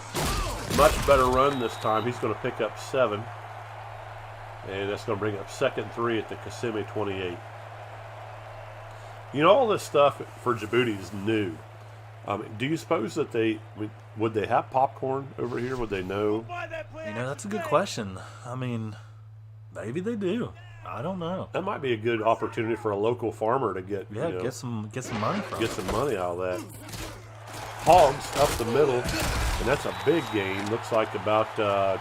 Much better run this time. He's going to pick up 7. And that's going to bring up 2nd and 3 at the Kissimmee 28. You know, all this stuff for Djibouti is new. Do you suppose that would they have popcorn over here? Would they know? You know, that's a good question. I mean, maybe they do. I don't know. That might be a good opportunity for a local farmer to get get some money from. Get some money out of that. Hogs up the middle, and that's a big gain. Looks like about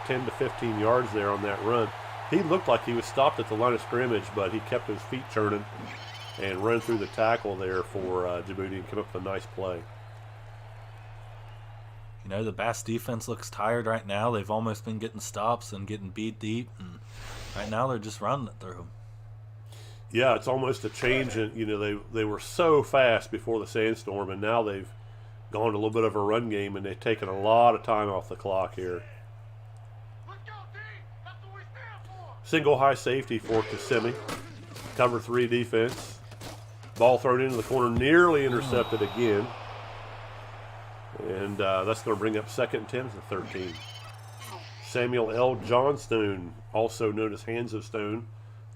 10 to 15 yards there on that run. He looked like he was stopped at the line of scrimmage, but he kept his feet turning and ran through the tackle there for Djibouti and came up with a nice play. You know, the Bass defense looks tired right now. They've almost been getting stops and getting beat deep, and right now they're just running it through them. Yeah, it's almost a change. And you know, they were so fast before the sandstorm, and now they've gone to a little bit of a run game, and they've taken a lot of time off the clock here. Single high safety for Kissimmee. Cover 3 defense. Ball thrown into the corner, nearly intercepted again. And that's going to bring up 2nd and 10 to 13. Samuel L. Johnstone, also known as Hands of Stone,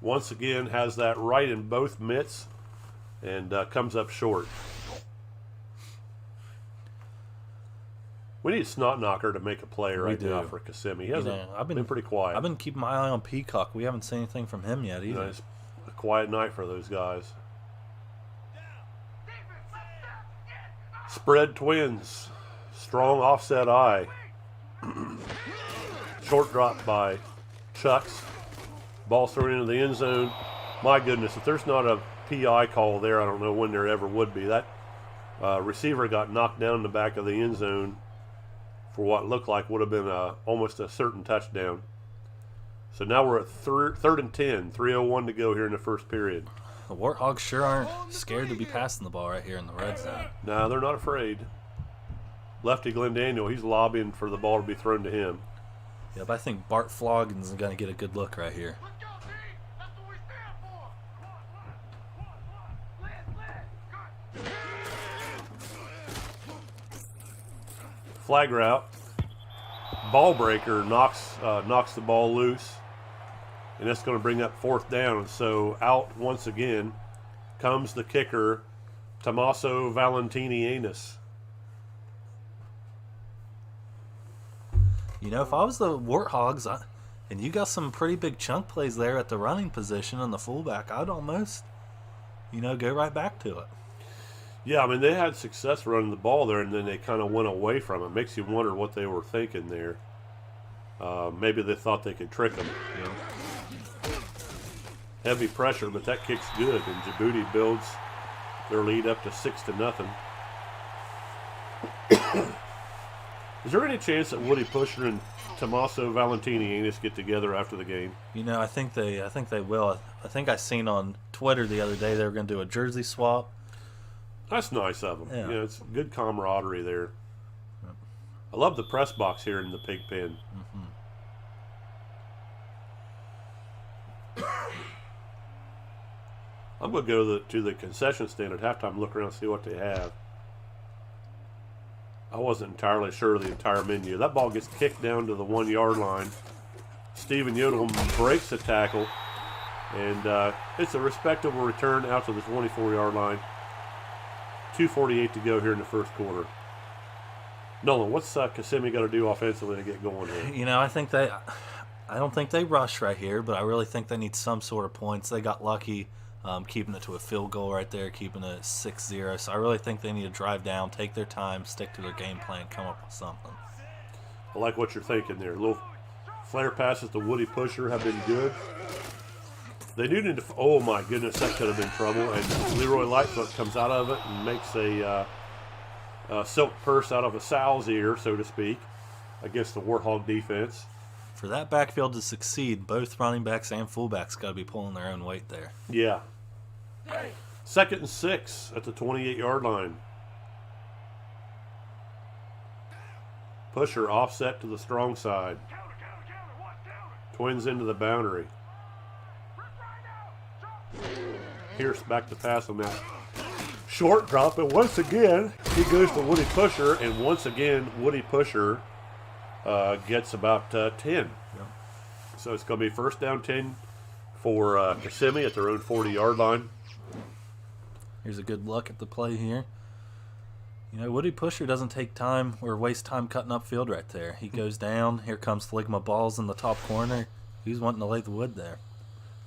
once again has that right in both mitts and comes up short. We need Snot Knocker to make a play right now for Kissimmee. He hasn't been pretty quiet. I've been keeping my eye on Peacock. We haven't seen anything from him yet either. You know, it's a quiet night for those guys. Spread twins. Strong offset eye. Short drop by Chucks. Ball thrown into the end zone. My goodness, if there's not a PI call there, I don't know when there ever would be. That receiver got knocked down in the back of the end zone for what looked like would have been almost a certain touchdown. So now we're at 3rd and 10, 3:01 to go here in the first period. The Warthogs sure aren't scared to be passing the ball right here in the red zone. No, they're not afraid. Lefty Glenn Daniel, he's lobbying for the ball to be thrown to him. Yeah, but I think Bart Floggin's going to get a good look right here. Flag route. Ball breaker knocks the ball loose. And that's going to bring up 4th down. And so out once again comes the kicker, Tommaso Valentini-Anus. You know, if I was the Warthogs, and you got some pretty big chunk plays there at the running position and the fullback, I'd almost, go right back to it. Yeah, I mean, they had success running the ball there, and then they kind of went away from it. Makes you wonder what they were thinking there. Maybe they thought they could trick them. Heavy pressure, but that kick's good, and Djibouti builds their lead up to 6-0. Is there any chance that Woody Pusher and Tommaso Valentini-Anus get together after the game? I think they will. I think I seen on Twitter the other day they were going to do a jersey swap. That's nice of them. Yeah. It's good camaraderie there. Yep. I love the press box here in the pig pen. I'm going to go to the concession stand at halftime, look around, see what they have. I wasn't entirely sure of the entire menu. That ball gets kicked down to the 1 yard line. Steven Yodel breaks the tackle, and it's a respectable return out to the 24 yard line. 2:48 to go here in the first quarter. Nolan, what's Kissimmee got to do offensively to get going here? You know, I don't think they rush right here, but I really think they need some sort of points. They got lucky keeping it to a field goal right there, keeping it 6-0. So I really think they need to drive down, take their time, stick to their game plan, come up with something. I like what you're thinking there. Little flare passes to Woody Pusher have been good. They do need to. Oh my goodness, that could have been trouble. And Leroy Lightfoot comes out of it and makes a silk purse out of a sow's ear, so to speak, against the Warthog defense. For that backfield to succeed, both running backs and fullbacks got to be pulling their own weight there. Yeah. 2nd and 6 at the 28 yard line. Pusher offset to the strong side. Twins into the boundary. Pierce back to pass on that short drop, and once again he goes to Woody Pusher, and once again Woody Pusher gets about 10. Yeah. So it's going to be 1st down 10 for Kissimmee at their own 40 yard line. Here's a good look at the play here. You know, Woody Pusher doesn't take time or waste time cutting up field right there. He goes down. Here comes Fligma Balls in the top corner. He's wanting to lay the wood there.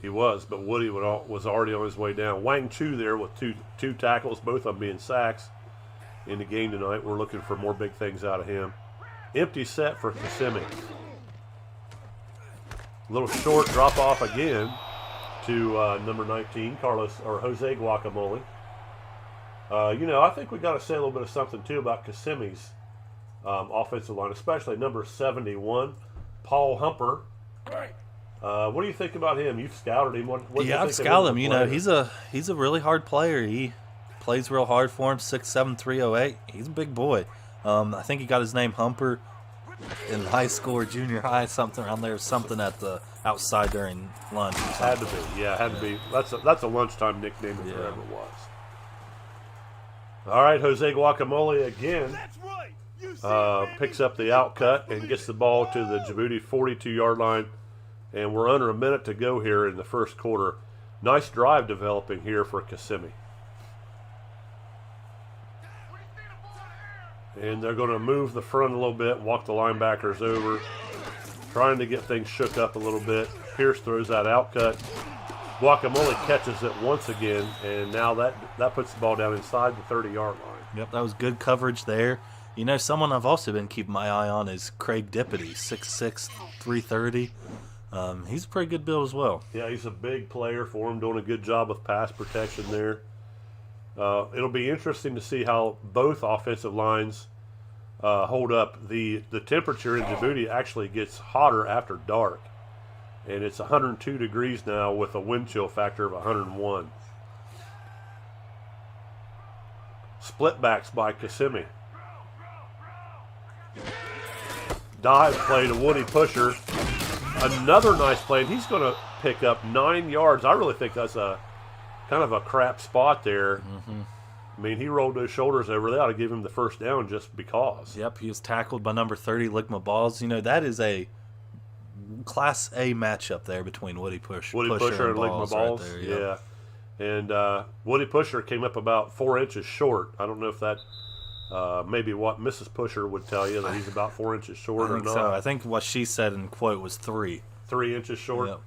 He was, but Woody was already on his way down. Wang Chu there with two tackles, both of them being sacks in the game tonight. We're looking for more big things out of him. Empty set for Kissimmee. Little short drop off again to number 19, Jose Guacamole. You know, I think we got to say a little bit of something too about Kissimmee's offensive line, especially number 71, Paul Humper. What do you think about him? You've scouted him. What do you think I've scouted him. You know, he's a really hard player. He plays real hard for him. 6'7", 308. He's a big boy. I think he got his name Humper in high school or junior high, something around there. Something at the outside during lunch. Had to be, yeah, had to be. That's a lunchtime nickname if there ever was. All right, Jose Guacamole again picks up the outcut and gets the ball to the Djibouti 42-yard line. And we're under a minute to go here in the first quarter. Nice drive developing here for Kissimmee. And they're going to move the front a little bit, walk the linebackers over, trying to get things shook up a little bit. Pierce throws that outcut. Guacamole catches it once again, and now that puts the ball down inside the 30-yard line. Yep, that was good coverage there. You know, someone I've also been keeping my eye on is Craig Dippity, 6'6", 330. He's a pretty good build as well. Yeah, he's a big player for him, doing a good job with pass protection there. It'll be interesting to see how both offensive lines hold up. The temperature in Djibouti actually gets hotter after dark, and it's 102 degrees now with a wind chill factor of 101. Split backs by Kissimmee. Dive play to Woody Pusher. Another nice play, and he's going to pick up 9 yards. I really think that's a kind of a crap spot there. Mm-hmm. I mean, he rolled those shoulders over. They ought to give him the first down just because. Yep, he was tackled by number 30, Ligma Balls. You know, that is a Class A matchup there between Woody Pusher and Ligma Balls. Right there, yep. Yeah. And Woody Pusher came up about 4 inches short. I don't know if that maybe what Mrs. Pusher would tell you, that he's about 4 inches short or not. So. I think what she said in quote was 3. 3 inches short? Yep.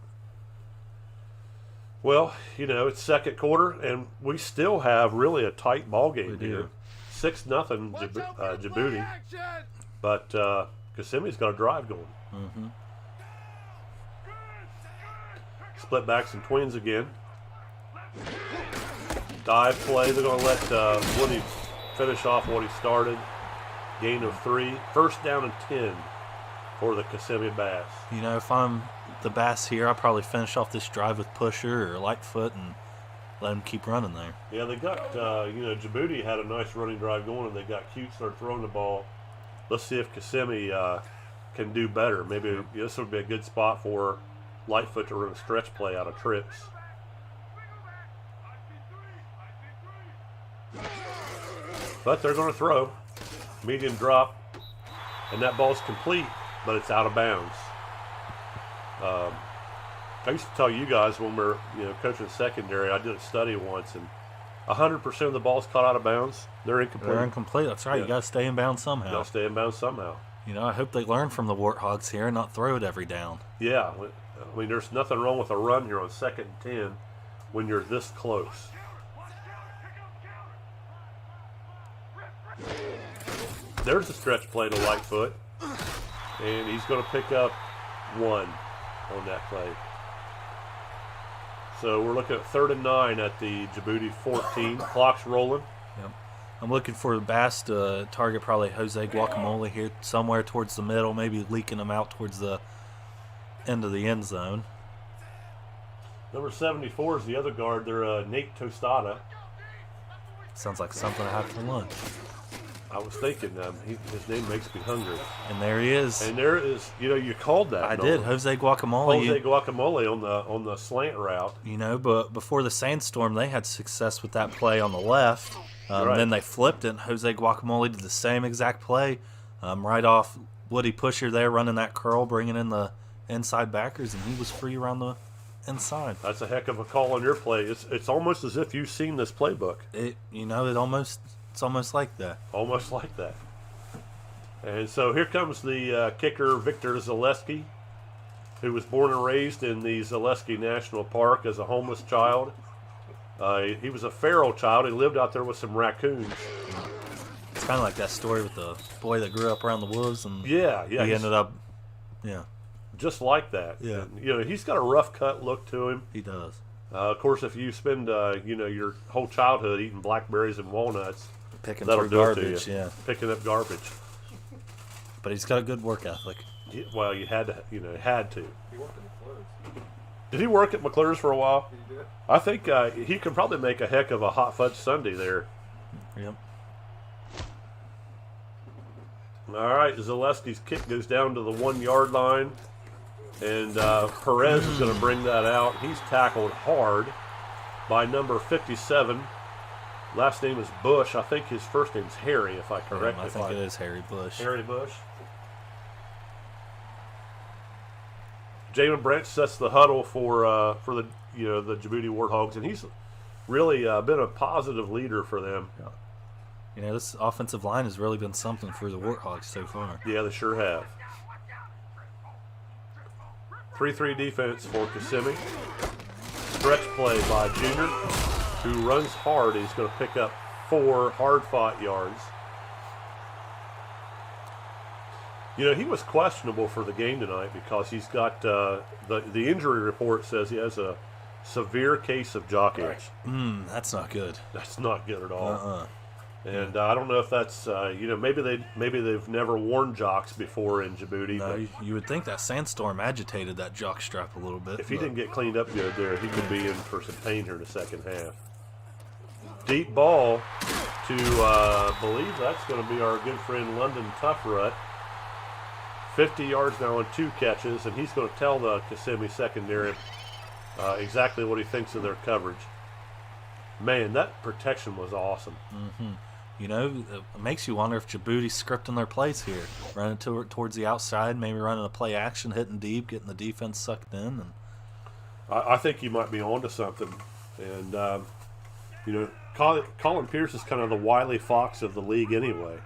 Well, you know, it's second quarter, and we still have really a tight ball game here. 6-0 Djibouti. But Kissimmee's got a drive going. Mm-hmm. Split backs and twins again. Dive play. They're going to let Woody finish off what he started. Gain of 3. First down and 10 for the Kissimmee Bass. You know, if I'm the Bass here, I'll probably finish off this drive with Pusher or Lightfoot and let him keep running there. Yeah, they got, you know, Djibouti had a nice running drive going, and they got cute, started throwing the ball. Let's see if Kissimmee can do better. Maybe this would be a good spot for Lightfoot to run a stretch play out of trips. But they're going to throw. Medium drop. And that ball's complete, but it's out of bounds. I used to tell you guys when we were coaching secondary, I did a study once, and 100% of the balls caught out of bounds, they're incomplete. They're incomplete. That's right. Yeah. You got to stay in bounds somehow. You got to stay in bounds somehow. I hope they learn from the Warthogs here and not throw it every down. Yeah, I mean, there's nothing wrong with a run here on 2nd and 10 when you're this close. There's a stretch play to Lightfoot, and he's going to pick up 1 on that play. So we're looking at 3rd and 9 at the Djibouti 14. Clock's rolling. Yep. I'm looking for Bass to target probably Jose Guacamole here somewhere towards the middle, maybe leaking him out towards the end of the end zone. Number 74 is the other guard. They're Nate Tostada. Sounds like something I had for lunch. I was thinking, his name makes me hungry. And there he is. And there is, you called that. I did, Jose Guacamole. Jose Guacamole on the slant route. But before the sandstorm, they had success with that play on the left. Right. Then they flipped it, and Jose Guacamole did the same exact play right off Woody Pusher there, running that curl, bringing in the inside backers, and he was free around the inside. That's a heck of a call on your play. It's almost as if you've seen this playbook. It's almost like that. Almost like that. And so here comes the kicker, Victor Zaleski, who was born and raised in the Zaleski National Park as a homeless child. He was a feral child. He lived out there with some raccoons. It's kind of like that story with the boy that grew up around the woods, and Yeah. he ended up, just like that. Yeah. And, he's got a rough cut look to him. he does. Of course, if you spend your whole childhood eating blackberries and walnuts, Picking that'll through do it to garbage, you. yeah. Picking up garbage. But he's got a good work ethic. Yeah, well, you had to. He worked in McClure's. Did he work at McClure's for a while? He did. I think he could probably make a heck of a hot fudge sundae there. Yep. All right, Zaleski's kick goes down to the 1 yard line, and Perez is going to bring that out. He's tackled hard by number 57. Last name is Bush. I think his first name's Harry, if I correct. I think it is Harry Bush. Harry Bush. Jalen Branch sets the huddle for the the Djibouti Warthogs, and he's really been a positive leader for them. This offensive line has really been something for the Warthogs so far. Yeah, they sure have. 3-3 defense for Kissimmee. Stretch play by Junior, who runs hard. He's going to pick up 4 hard-fought yards. He was questionable for the game tonight because he's got the injury report says he has a severe case of jock itch. That's not good. That's not good at all. And I don't know if that's maybe they've never worn jocks before in Djibouti. No, but you would think that sandstorm agitated that jock strap a little bit. if he didn't get cleaned up good there, he could be in for some pain here in the second half. Deep ball to believe that's going to be our good friend London Toughrut. 50 yards now on 2 catches, and he's going to tell the Kissimmee secondary exactly what he thinks of their coverage. Man, that protection was awesome. It makes you wonder if Djibouti's scripting their plays here, running towards the outside, maybe running a play action, hitting deep, getting the defense sucked in. And I think you might be onto something. And Colin Pierce is kind of the wily fox of the league anyway.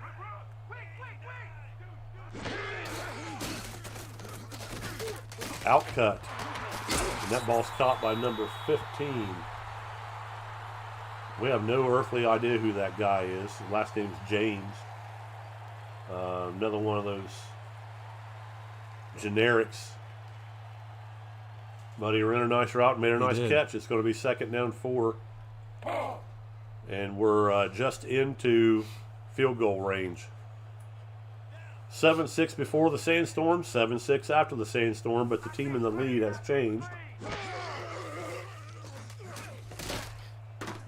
Outcut. And that ball's caught by number 15. We have no earthly idea who that guy is. His last name's James. Another one of those generics. But he ran a nice route and made a nice catch. It's going to be 2nd down 4. And we're just into field goal range. 7-6 before the sandstorm, 7-6 after the sandstorm, but the team in the lead has changed.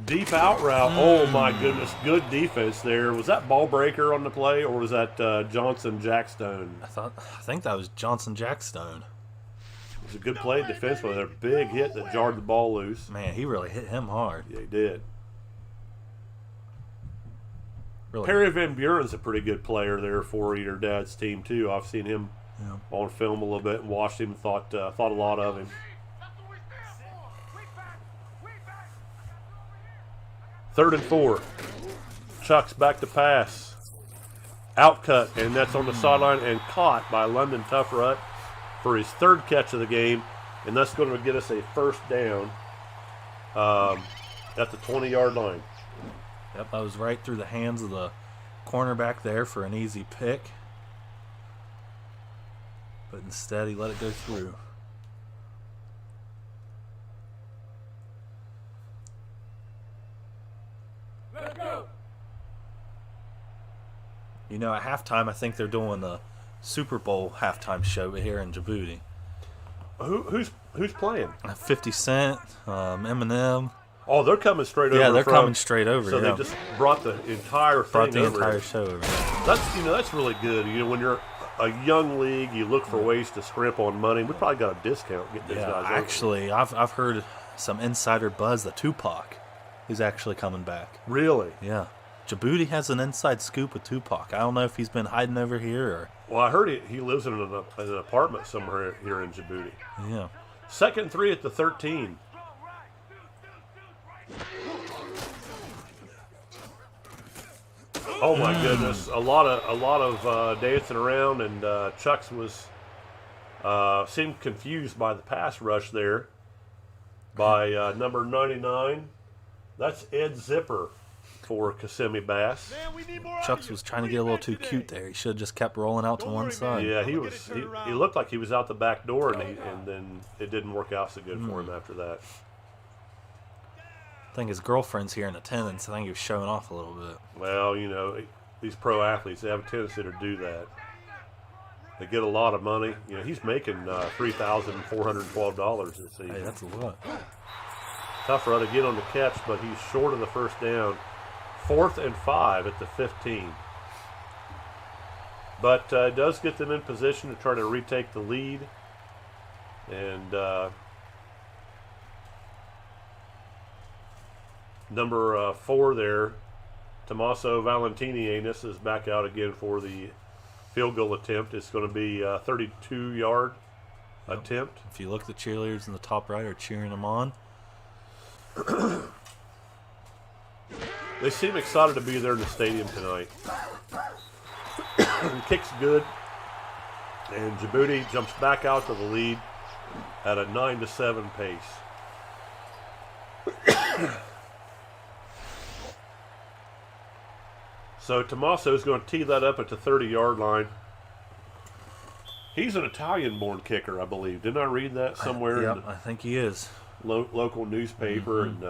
Deep out route. Oh my goodness, good defense there. Was that ball breaker on the play, or was that Johnson Jackstone? I think that was Johnson Jackstone. It was a good play defensively. A big hit that jarred the ball loose. Man, he really hit him hard. Yeah, he did. Really. Perry Van Buren's a pretty good player there for your dad's team too. I've seen him on film a little bit and watched him. Thought a lot of him. 3rd and 4. Chuck's back to pass. Outcut, and that's on the sideline and caught by London Toughrut for his 3rd catch of the game, and that's going to get us a first down at the 20-yard line. Yep, that was right through the hands of the cornerback there for an easy pick. But instead, he let it go through. Let's go. You know, at halftime, I think they're doing the Super Bowl halftime show here in Djibouti. Who's playing? 50 Cent, Eminem. Oh, they're coming straight over. Yeah, they're from, coming straight over. So yeah. they just brought the entire thing brought the over. entire show over. That's really good. You know, when you're a young league, you look for ways to scrimp on money. We probably got a discount getting these guys over. Actually, I've heard some insider buzz that Tupac is actually coming back. Really? Yeah. Djibouti has an inside scoop with Tupac. I don't know if he's been hiding over here or... Well, I heard he lives in an apartment somewhere here in Djibouti. Yeah. 2nd and 3 at the 13. Oh my goodness! A lot of dancing around, and Chucks was seemed confused by the pass rush there by number 99. That's Ed Zipper for Kissimmee Bass. Man, we need more Chucks was trying to get a little too cute there. He should have just kept rolling out to Don't one worry, side. Yeah, he looked like he was out the back door, and then it didn't work out so good for him after that. I think his girlfriend's here in attendance. I think he was showing off a little bit. Well, you know, these pro athletes, they have a tendency to do that. They get a lot of money. You know, he's making $3,412 this season. Hey, that's a lot. Tough to get on the catch, but he's short of the first down. 4th and 5 at the 15. But it does get them in position to try to retake the lead. And number 4 there, Tommaso Valentinianus is back out again for the field goal attempt. It's going to be a 32-yard attempt. If you look, the cheerleaders in the top right are cheering him on. They seem excited to be there in the stadium tonight. Kick's good, and Djibouti jumps back out to the lead at a 9-7 pace. So Tommaso's going to tee that up at the 30-yard line. He's an Italian-born kicker, I believe. Didn't I read that somewhere? Yep, I think he is. Local newspaper, and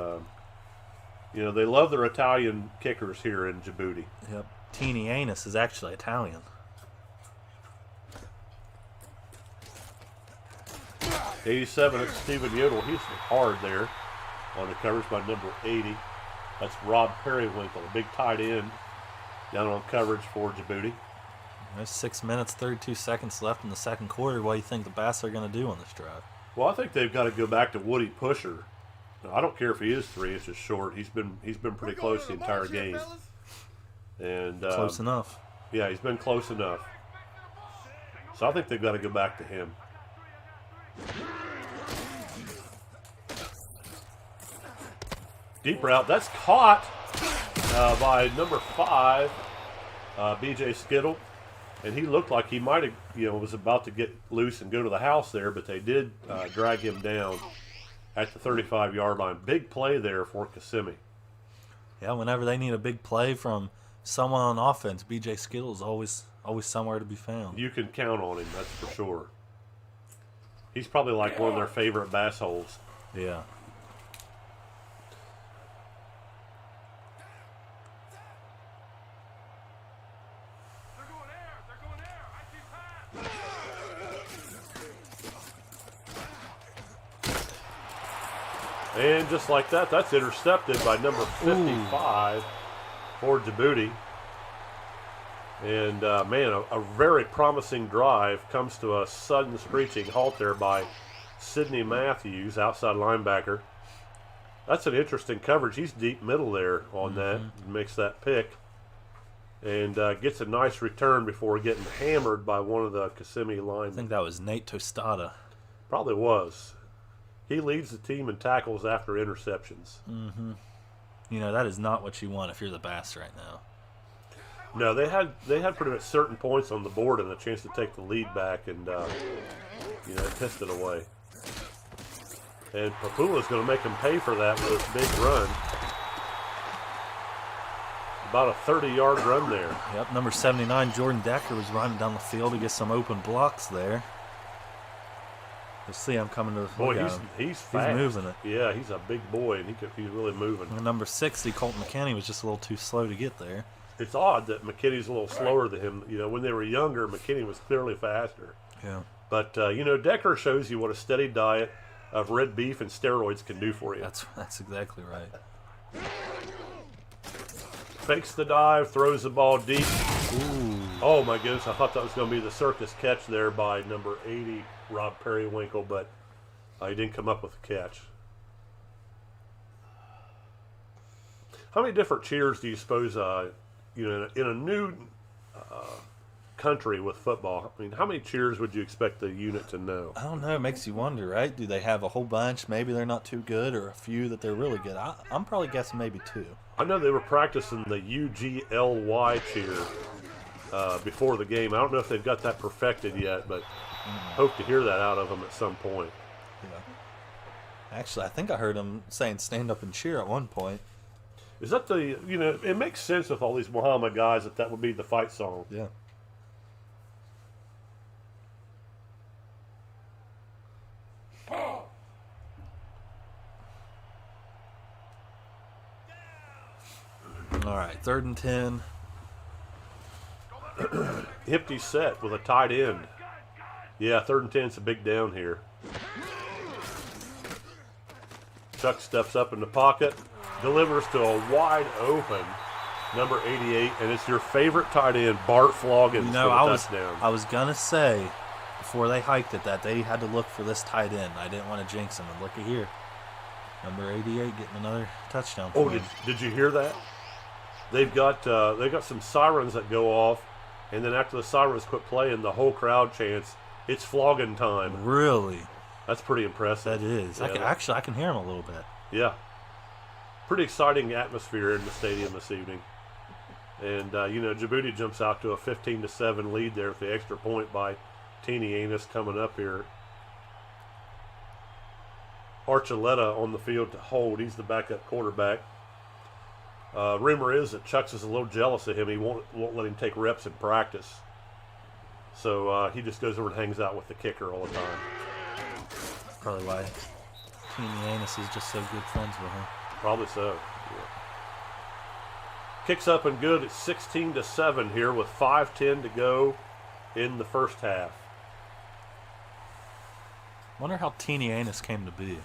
you know, they love their Italian kickers here in Djibouti. Yep. Teeny Anus is actually Italian. 87, it's Stephen Yodel. He's hard there on the coverage by number 80. That's Rob Periwinkle, a big tight end down on coverage for Djibouti. There's 6 minutes, 32 seconds left in the second quarter. What do you think the Bass are going to do on this drive? Well, I think they've got to go back to Woody Pusher. Now, I don't care if he is 3 inches short. He's been pretty close the entire game. And Close enough. Yeah, he's been close enough. So I think they've got to go back to him. Deep route. That's caught by number 5, B.J. Skittle. And he looked like he might have, was about to get loose and go to the house there, but they did drag him down at the 35-yard line. Big play there for Kissimmee. Yeah, whenever they need a big play from someone on offense, B.J. Skittle is always somewhere to be found. You can count on him, that's for sure. He's probably like one of their favorite bass holes. Yeah. And just like that, that's intercepted by number 55 for Djibouti. And, man, a very promising drive comes to a sudden screeching halt there by Sidney Matthews, outside linebacker. That's an interesting coverage. He's deep middle there on that. Makes that pick. and gets a nice return before getting hammered by one of the Kissimmee I linemen. think that was Nate Tostada. Probably was. He leads the team in tackles after interceptions. Mm-hmm. You know, that is not what you want if you're the Bass right now. No, they had pretty much certain points on the board and a chance to take the lead back, and pissed it away. And Papula's going to make him pay for that with this big run. About a 30-yard run there. Yep, number 79, Jordan Decker, was running down the field to get some open blocks there. You'll see him coming to the Boy, look at him. he's fast. He's moving it. Yeah, he's a big boy, and he's really moving. And number 60, Colton McKinney, was just a little too slow to get there. It's odd that McKinney's a little slower than him. You know, when they were younger, McKinney was clearly faster. Yeah. But, Decker shows you what a steady diet of red beef and steroids can do for you. That's exactly right. Fakes the dive, throws the ball deep. Ooh. Oh, my goodness. I thought that was going to be the circus catch there by number 80, Rob Periwinkle, but he didn't come up with the catch. How many different cheers do you suppose, in a new country with football, I mean, how many cheers would you expect the unit to know? I don't know. It makes you wonder, right? Do they have a whole bunch? Maybe they're not too good, or a few that they're really good. I'm probably guessing maybe 2. I know they were practicing the UGLY cheer before the game. I don't know if they've got that perfected yet, but hope to hear that out of them at some point. Yeah. Actually, I think I heard them saying stand up and cheer at one point. Is that it makes sense with all these Muhammad guys that would be the fight song. Yeah. All right, 3rd and 10. Hipty set with a tight end. Yeah, 3rd and 10 is a big down here. Chuck steps up in the pocket, delivers to a wide open number 88, and it's your favorite tight end, Bart Floggins, for the touchdown. I was gonna say before they hiked it that they had to look for this tight end. I didn't want to jinx him, and look at here, number 88 getting another touchdown. Oh, did you hear that? They've got some sirens that go off, and then after the sirens quit playing, the whole crowd chants, "It's flogging time." Really? That's pretty impressive. That is. Yeah, I can hear him a little bit. Yeah. Pretty exciting atmosphere in the stadium this evening. And, Djibouti jumps out to a 15-7 lead there with the extra point by Teeny Anus coming up here. Archuleta on the field to hold. He's the backup quarterback. Rumor is that Chucks is a little jealous of him. He won't let him take reps in practice. So he just goes over and hangs out with the kicker all the time. Probably why Teeny Anus is just so good friends with him. Probably so. Yeah. Kicks up and good. It's 16-7 here with 5:10 to go in the first half. Wonder how Teeny Anus came to be.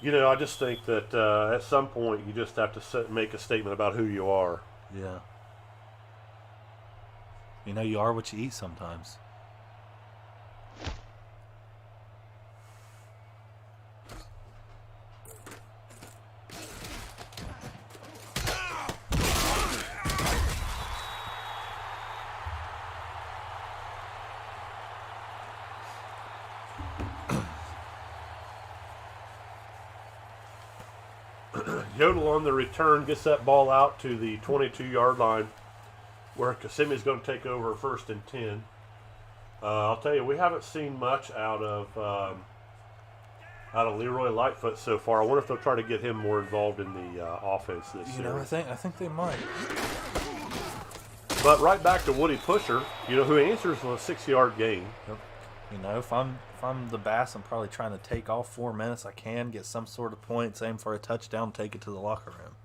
I just think that at some point you just have to make a statement about who you are. Yeah. You are what you eat sometimes. Yodel on the return gets that ball out to the 22-yard line where Kissimmee is going to take over 1st and 10. I'll tell you, we haven't seen much out of Leroy Lightfoot so far. I wonder if they'll try to get him more involved in the offense this series. I think they might. But right back to Woody Pusher, who answers with a 6-yard gain. Yep. If I'm the Bass, I'm probably trying to take all 4 minutes I can, get some sort of points, aim for a touchdown, take it to the locker room.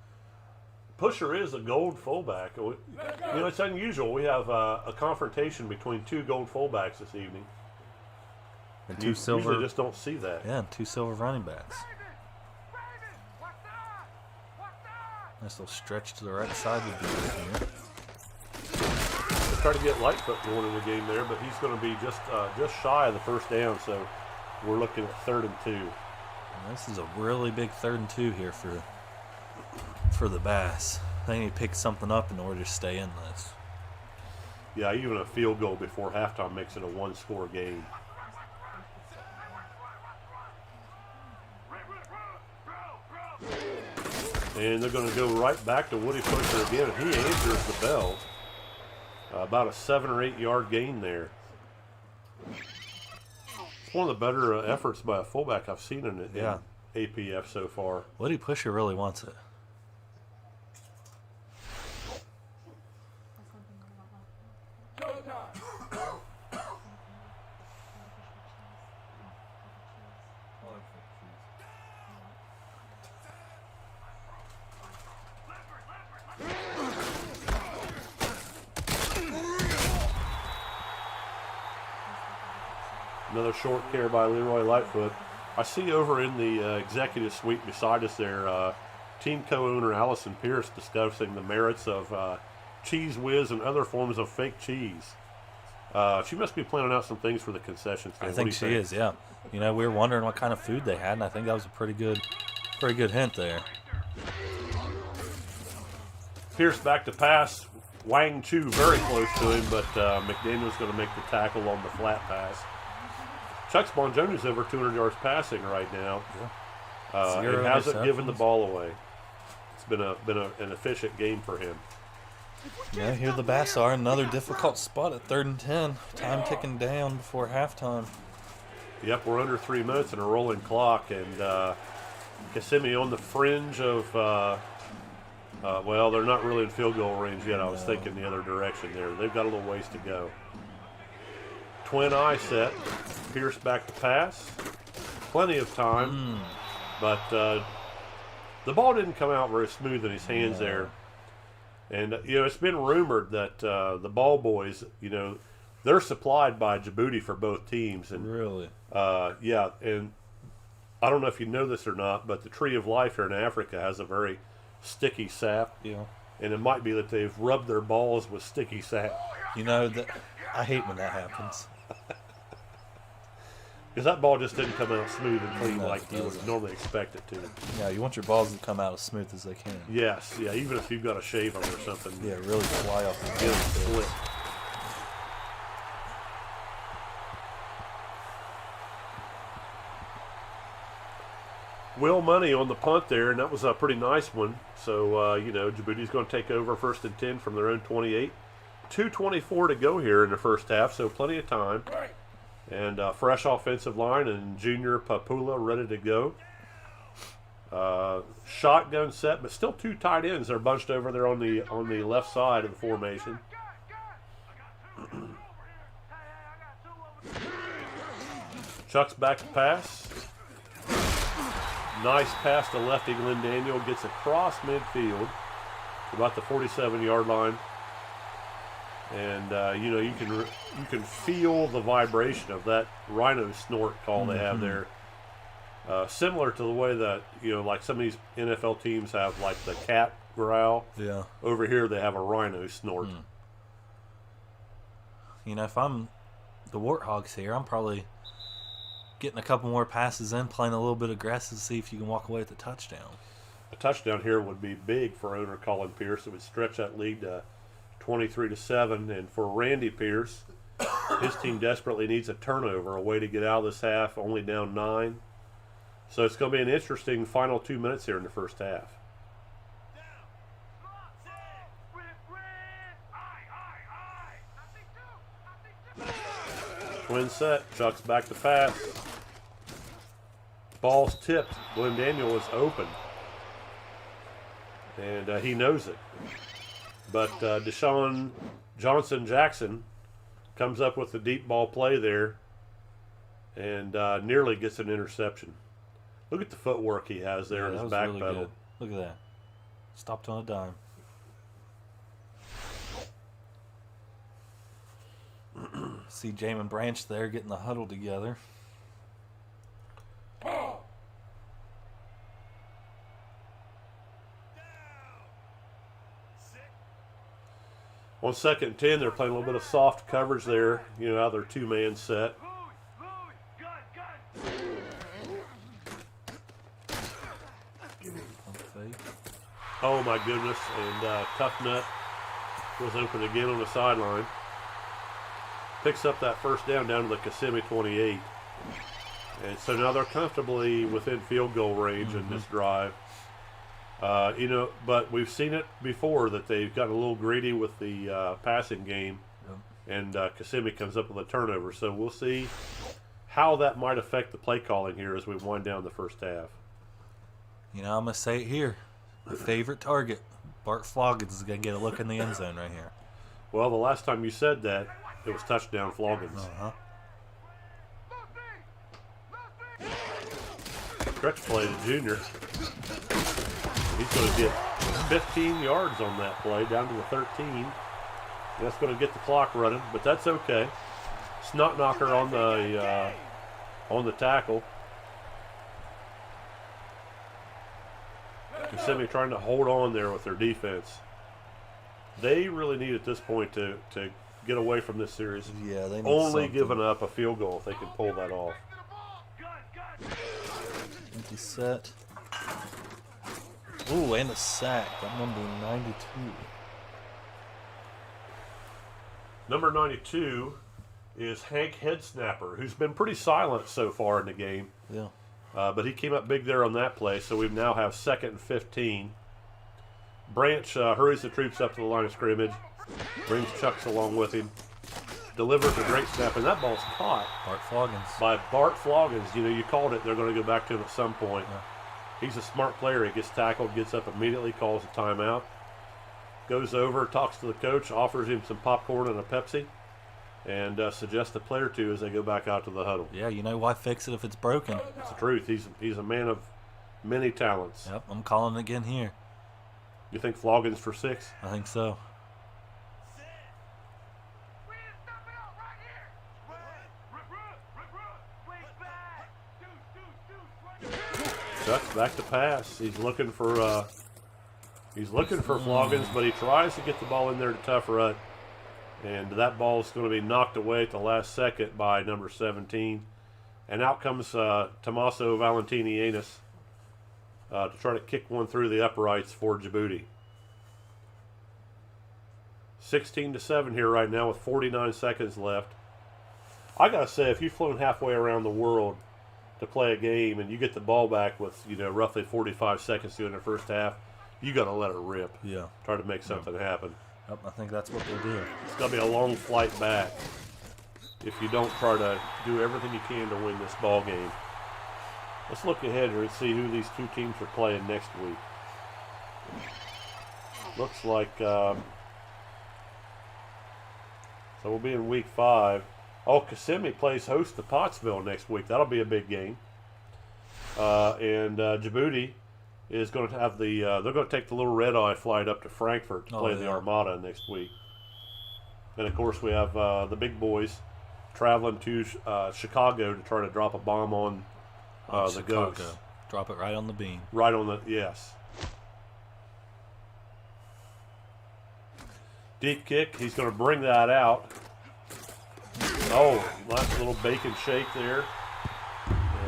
Pusher is a gold fullback. It's unusual. We have a confrontation between 2 gold fullbacks this evening. And You two silver. usually just don't see that. Yeah, and 2 silver running backs. Nice little stretch to the right side of the field here. Try to get Lightfoot going in the game there, but he's going to be just shy of the first down, so we're looking at 3rd and 2. And this is a really big 3rd and 2 here for the Bass. They need to pick something up in order to stay in this. Yeah, even a field goal before halftime makes it a one-score game. And they're going to go right back to Woody Pusher again. He answers the bell. About a 7 or 8 yard gain there. It's one of the better efforts by a fullback I've seen in APF so far. Woody Pusher really wants it. Another short care by Leroy Lightfoot. I see over in the executive suite beside us there, team co-owner Allison Pierce discussing the merits of Cheese Whiz and other forms of fake cheese. She must be planning out some things for the concession stand. I think she is, yeah. You know, we were wondering what kind of food they had, and I think that was a pretty good hint there. Pierce back to pass. Wang Chu very close to him, but McDaniel's going to make the tackle on the flat pass. Chuck Spongioni's over 200 yards passing right now. Yeah. It hasn't given the ball away. It's been an efficient game for him. Yeah, here the Bass are. Another difficult spot at 3rd and 10. Time ticking down before halftime. Yep, we're under 3 minutes and a rolling clock, and Kissimmee on the fringe of. Well, they're not really in field goal range yet. I was thinking the other direction there. They've got a little ways to go. Twin eye set. Pierce back to pass. Plenty of time. But the ball didn't come out very smooth in his hands there. And, it's been rumored that the ball boys, they're supplied by Djibouti for both teams. And, Really? Yeah, and I don't know if you know this or not, but the Tree of Life here in Africa has a very sticky sap. Yeah. And it might be that they've rubbed their balls with sticky sap. I hate when that happens. Because that ball just didn't come out smooth and clean No, like it you would doesn't. normally expect it to. Yeah, you want your balls to come out as smooth as they can. Yes, yeah, even if you've got a shave on or something. Yeah, really fly off the Get it ball. slick. Will Money on the punt there, and that was a pretty nice one. So, Djibouti's going to take over 1st and 10 from their own 28. 2:24 to go here in the first half, so plenty of time. And fresh offensive line and Junior Papula ready to go. Shotgun set, but still 2 tight ends. They're bunched over there on the left side of the formation. Chuck's back to pass. Nice pass to lefty Glenn Daniel. Gets across midfield to about the 47-yard line. And you can feel the vibration of that rhino snort call they have there. Similar to the way that like some of these NFL teams have like the cat growl. Yeah. Over here they have a rhino snort. If I'm the Warthogs here, I'm probably getting a couple more passes in, playing a little bit aggressive to see if you can walk away with a touchdown. A touchdown here would be big for owner Colin Pierce. It would stretch that lead to 23-7, and for Randy Pierce, his team desperately needs a turnover, a way to get out of this half, only down 9. So it's going to be an interesting final 2 minutes here in the first half. Twin set, Chuck's back to pass. Ball's tipped. Glenn Daniel is open, and he knows it. But Deshaun Johnson-Jackson comes up with the deep ball play there and nearly gets an interception. Look at the footwork he has there in that his was back really pedal. good. Look at that. Stopped on a dime. See Jamin Branch there getting the huddle together. On 2nd and 10, they're playing a little bit of soft coverage there, out of their 2-man set. Pump fake. Oh, my goodness. And Tough Nut was open again on the sideline. Picks up that first down to the Kissimmee 28. And so now they're comfortably within field goal range in this drive. But we've seen it before that they've gotten a little greedy with the passing game. And Kissimmee comes up with a turnover. So we'll see how that might affect the play calling here as we wind down the first half. I'm going to say it here. My favorite target, Bart Floggins, is going to get a look in the end zone right here. Well, the last time you said that, it was touchdown Floggins. Uh-huh. Stretch play to Junior. He's going to get 15 yards on that play, down to the 13. That's going to get the clock running, but that's okay. Snot knocker on the tackle. Kissimmee trying to hold on there with their defense. They really need at this point to get away from this series. Yeah, they need only something. giving up a field goal if they can pull that off. Empty set. Ooh, and a sack. That number 92. Number 92 is Hank Headsnapper, who's been pretty silent so far in the game. Yeah. But he came up big there on that play, so we now have 2nd and 15. Branch hurries the troops up to the line of scrimmage, brings Chucks along with him, delivers a great snap, and that ball's caught Bart Floggins. by Bart Floggins. You called it. They're going to go back to him at some point. Yeah. He's a smart player. He gets tackled, gets up immediately, calls a timeout, goes over, talks to the coach, offers him some popcorn and a Pepsi, and suggests a play or two as they go back out to the huddle. Yeah, why fix it if it's broken? It's the truth. He's a man of many talents. Yep, I'm calling it again here. You think Floggins for 6? I think so. Chuck's back to pass. He's looking for Floggins, but he tries to get the ball in there to Tough Nut, and that ball is going to be knocked away at the last second by number 17. And out comes Tommaso Valentinianus to try to kick one through the uprights for Djibouti. 16-7 here right now with 49 seconds left. I gotta say, if you've flown halfway around the world to play a game and you get the ball back with roughly 45 seconds to go in the first half, you gotta let it rip. Yeah. Try to make something happen. Yep, I think that's what they'll do. It's gonna be a long flight back if you don't try to do everything you can to win this ball game. Let's look ahead here and see who these two teams are playing next week. Looks like so we'll be in week 5. Oh, Kissimmee plays host to Pottsville next week. That'll be a big game. And Djibouti is going to have they're going to take the little red-eye flight up to Frankfurt to play the Armada next week. And, of course, we have the big boys traveling to Chicago to try to drop a bomb on the Chicago. Ghosts. Drop it right on the beam. Right on the, yes. Deep kick. He's going to bring that out. Oh, nice little bacon shake there.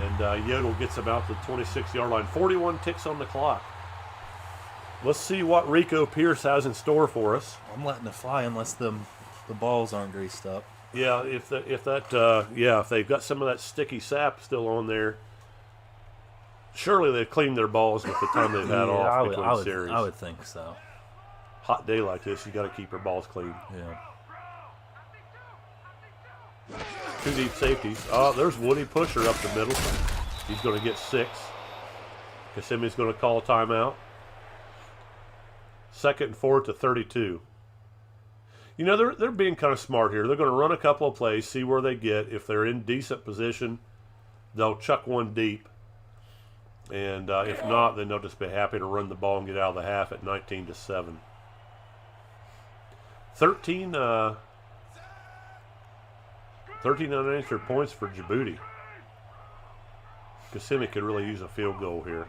And Yodel gets about the 26-yard line. 41 ticks on the clock. Let's see what Rico Pierce has in store for us. I'm letting it fly unless the balls aren't greased up. Yeah, if they've got some of that sticky sap still on there, surely they've cleaned their balls with the time they've had off between series. I would think so. Hot day like this, you got to keep your balls clean. Yeah. 2 deep safeties. Oh, there's Woody Pusher up the middle. He's going to get 6. Kissimmee's going to call a timeout. 2nd and 4 to 32. They're being kind of smart here. They're going to run a couple of plays, see where they get. If they're in decent position, they'll chuck one deep. And if not, then they'll just be happy to run the ball and get out of the half at 19-7. 13 unanswered points for Djibouti. Kissimmee could really use a field goal here.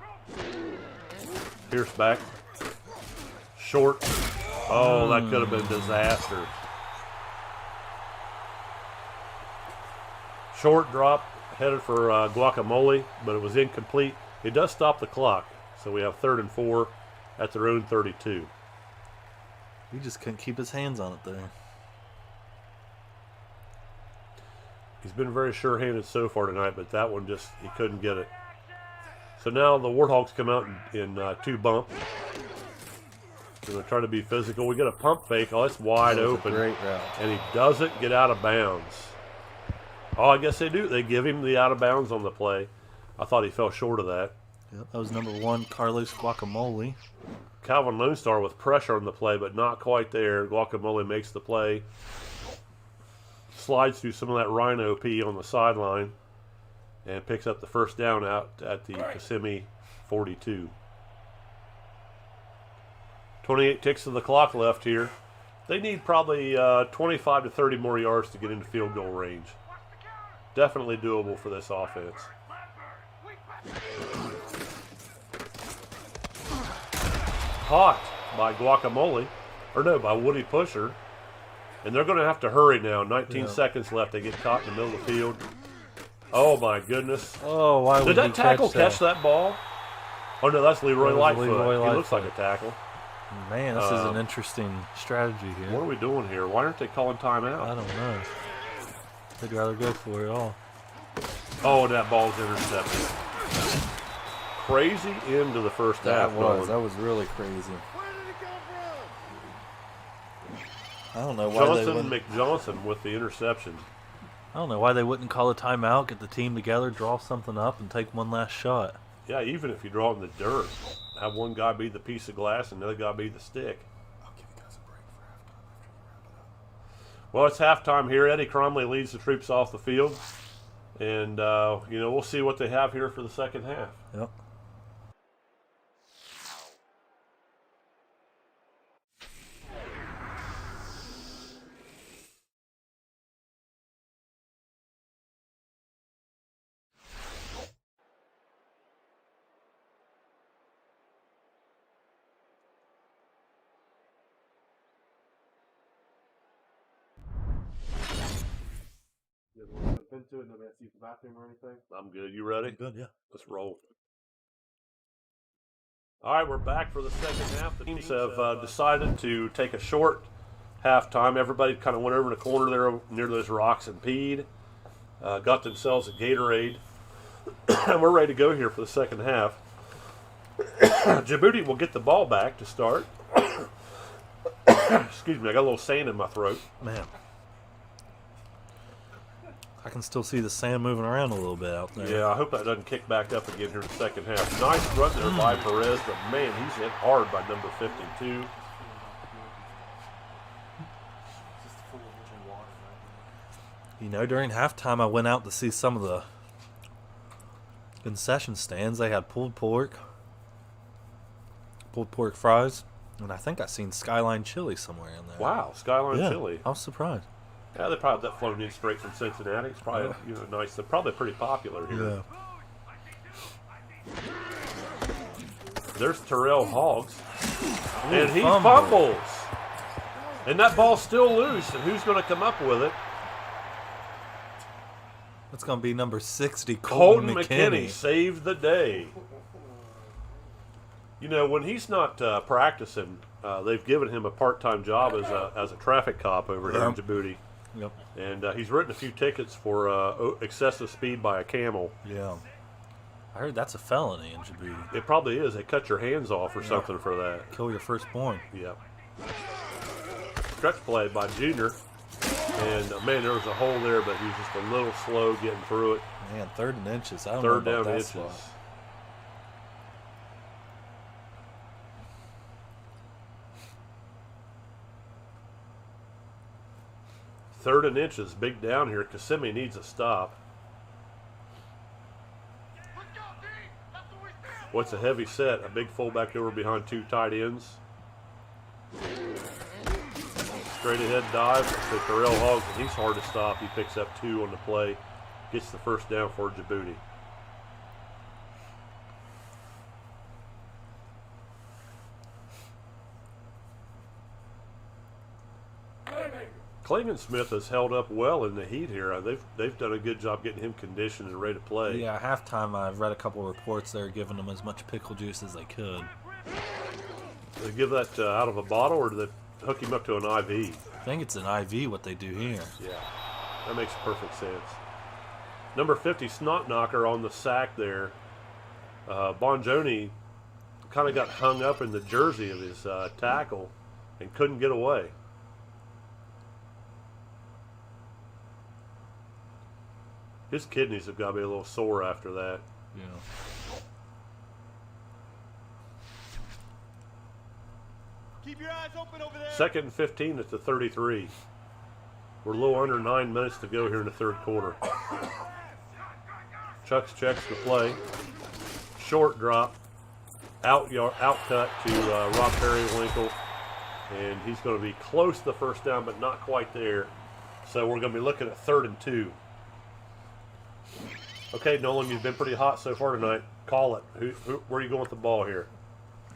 Pierce back. Short. Oh, that could have been disaster. Short drop, headed for guacamole, but it was incomplete. It does stop the clock, so we have 3rd and 4 at their own 32. He just couldn't keep his hands on it there. He's been very sure-handed so far tonight, but that one just, he couldn't get it. So now the Warthogs come out in 2 bump. They're going to try to be physical. We get a pump fake. Oh, it's wide open. Great route. And he doesn't get out of bounds. Oh, I guess they do. They give him the out of bounds on the play. I thought he fell short of that. Yep, that was number 1, Carlos Guacamole. Calvin Lone Star with pressure on the play, but not quite there. Guacamole makes the play. Slides through some of that Rhino P on the sideline and picks up the first down out at the Kissimmee 42. 28 ticks of the clock left here. They need probably 25 to 30 more yards to get into field goal range. Definitely doable for this offense. Caught by Guacamole, or no, by Woody Pusher. And they're going to have to hurry now. 19 seconds left. They get caught in the middle of the field. Oh, my goodness. Oh, why would Did that tackle catch that ball? Oh, no, that's Leroy That was Lightfoot. Leroy He looks like a Lightfoot. tackle. Man, this is an interesting strategy here. What are we doing here? Why aren't they calling timeout? I don't know. They'd rather go for it all. Oh, that ball's intercepted. Crazy end to the first half. That was really crazy. I don't know why they Johnson wouldn't. McJohnson with the interception. I don't know why they wouldn't call a timeout, get the team together, draw something up, and take one last shot. Yeah, even if you draw it in the dirt, have one guy be the piece of glass and the other guy be the stick. I'll give you guys a break for halftime after you wrap it up. Well, it's halftime here. Eddie Cromley leads the troops off the field. And, we'll see what they have here for the second half. Yep. You guys want to jump into it? Nobody has to use the bathroom or anything? I'm good. You ready? Good, yeah. Let's roll. All right, we're back for the second half. The teams have decided to take a short halftime. Everybody kind of went over in a corner there near those rocks and peed. Got themselves a Gatorade. And we're ready to go here for the second half. Djibouti will get the ball back to start. Excuse me, I got a little sand in my throat. Man. I can still see the sand moving around a little bit out there. Yeah, I hope that doesn't kick back up again here in the second half. Nice run there by Perez, but man, he's hit hard by number 52. Just full of engine water right You know, during halftime, I went out to see some of the concession stands. They had pulled pork fries, and I think I seen Skyline chili somewhere in there. Wow, Skyline Yeah, chili. I was surprised. Yeah, they probably have that flown in straight from Cincinnati. It's probably nice. They're probably pretty popular here. Yeah. There's Terrell Hogs, and he fumble. fumbles, and that ball's still loose. And who's going to come up with it? That's going to be number 60, Colton Colton McKinney McKinney. saved the day. You know, when he's not practicing, they've given him a part-time job as a traffic cop over here in Djibouti. Yep. And he's written a few tickets for excessive speed by a camel. Yeah. I heard that's a felony in Djibouti. It probably is. They cut your hands off or something for that. Kill your firstborn. Yeah. Stretch play by Junior. And, man, there was a hole there, but he was just a little slow getting through it. Man, 3rd and inches. I don't Third know down about that inches. slot. Third and inches, big down here. Kissimmee needs a stop. What's a heavy set? A big fullback over behind 2 tight ends. Straight ahead dive to Terrell Hogs, and he's hard to stop. He picks up 2 on the play. Gets the first down for Djibouti. Clayton Smith has held up well in the heat here. They've done a good job getting him conditioned and ready to play. Yeah, halftime I've read a couple reports they're giving him as much pickle juice as they could. Do they give that out of a bottle, or do they hook him up to an IV? I think it's an IV what they do here. Yeah, that makes perfect sense. Number 50, Snot Knocker on the sack there. Bonjoni kind of got hung up in the jersey of his tackle and couldn't get away. His kidneys have got to be a little sore after that. Yeah. Keep your eyes open over there. Second and 15 at the 33. We're a little under 9 minutes to go here in the third quarter. Chucks checks the play. Short drop. Out cut to Rob Periwinkle. And he's going to be close to the first down, but not quite there. So we're going to be looking at 3rd and 2. Okay, Nolan, you've been pretty hot so far tonight. Call it. Where are you going with the ball here?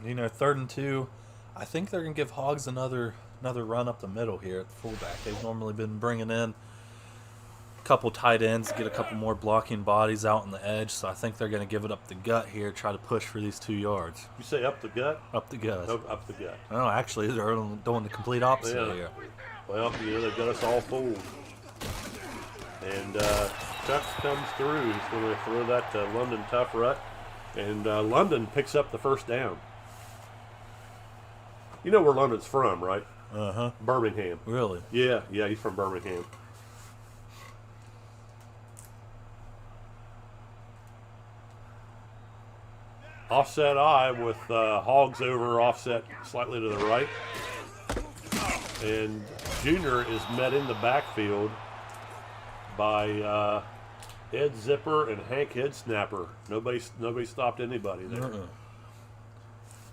3rd and 2. I think they're going to give Hogs another run up the middle here at the fullback. They've normally been bringing in a couple tight ends, get a couple more blocking bodies out on the edge. So I think they're going to give it up the gut here, try to push for these 2 yards. You say up the gut? Up the gut. No, up the gut. No, actually, they're doing the complete opposite Yeah. here. Well, they've got us all fooled. And Chucks comes through. He's going to throw that to London Tough Rut. And London picks up the first down. You know where London's from, right? Uh-huh. Birmingham. Really? Yeah, he's from Birmingham. Offset eye with Hogs over offset slightly to the right. And Junior is met in the backfield by Ed Zipper and Hank Headsnapper. Nobody stopped anybody there.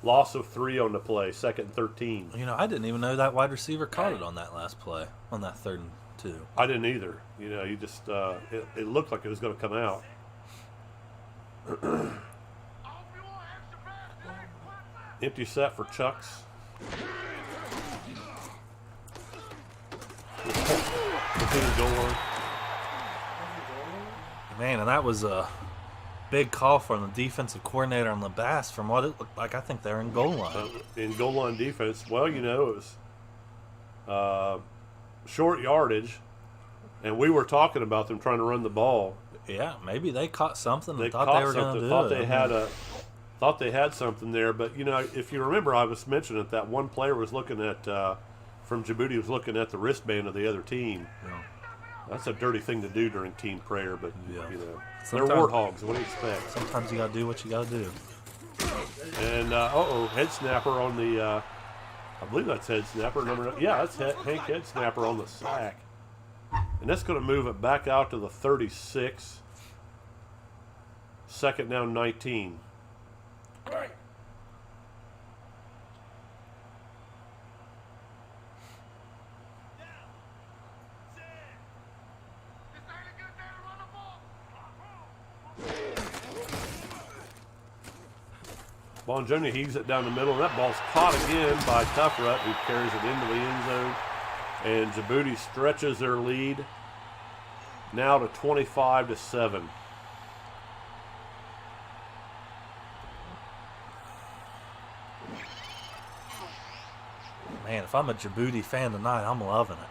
Loss of 3 on the play, 2nd and 13. I didn't even know that wide receiver caught it on that last play, on that 3rd and 2. I didn't either. He just it looked like it was going to come out. Empty set for Chucks. Continue going. Man, and that was a big call from the defensive coordinator on the Bass. From what it looked like, I think they're in goal line. In goal line defense, well, it was short yardage, and we were talking about them trying to run the ball. Yeah, maybe they caught something and They thought caught they were going to something. do Thought they had something there, but if you remember, I was mentioning that one player was looking at from Djibouti was looking at the wristband of the other team. Yeah. That's a dirty thing to do during team prayer, but Yeah. they're Sometimes- warthogs. What do you expect? Sometimes you got to do what you got to do. And head snapper on the. I believe that's head snapper number. Yeah, that's Hank head snapper on the sack, and that's going to move it back out to the 36. 2nd down, 19. Bonjoni heaves it down the middle, and that ball's caught again by Tough Rut, who carries it into the end zone. And Djibouti stretches their lead now to 25-7. Man, if I'm a Djibouti fan tonight, I'm loving it.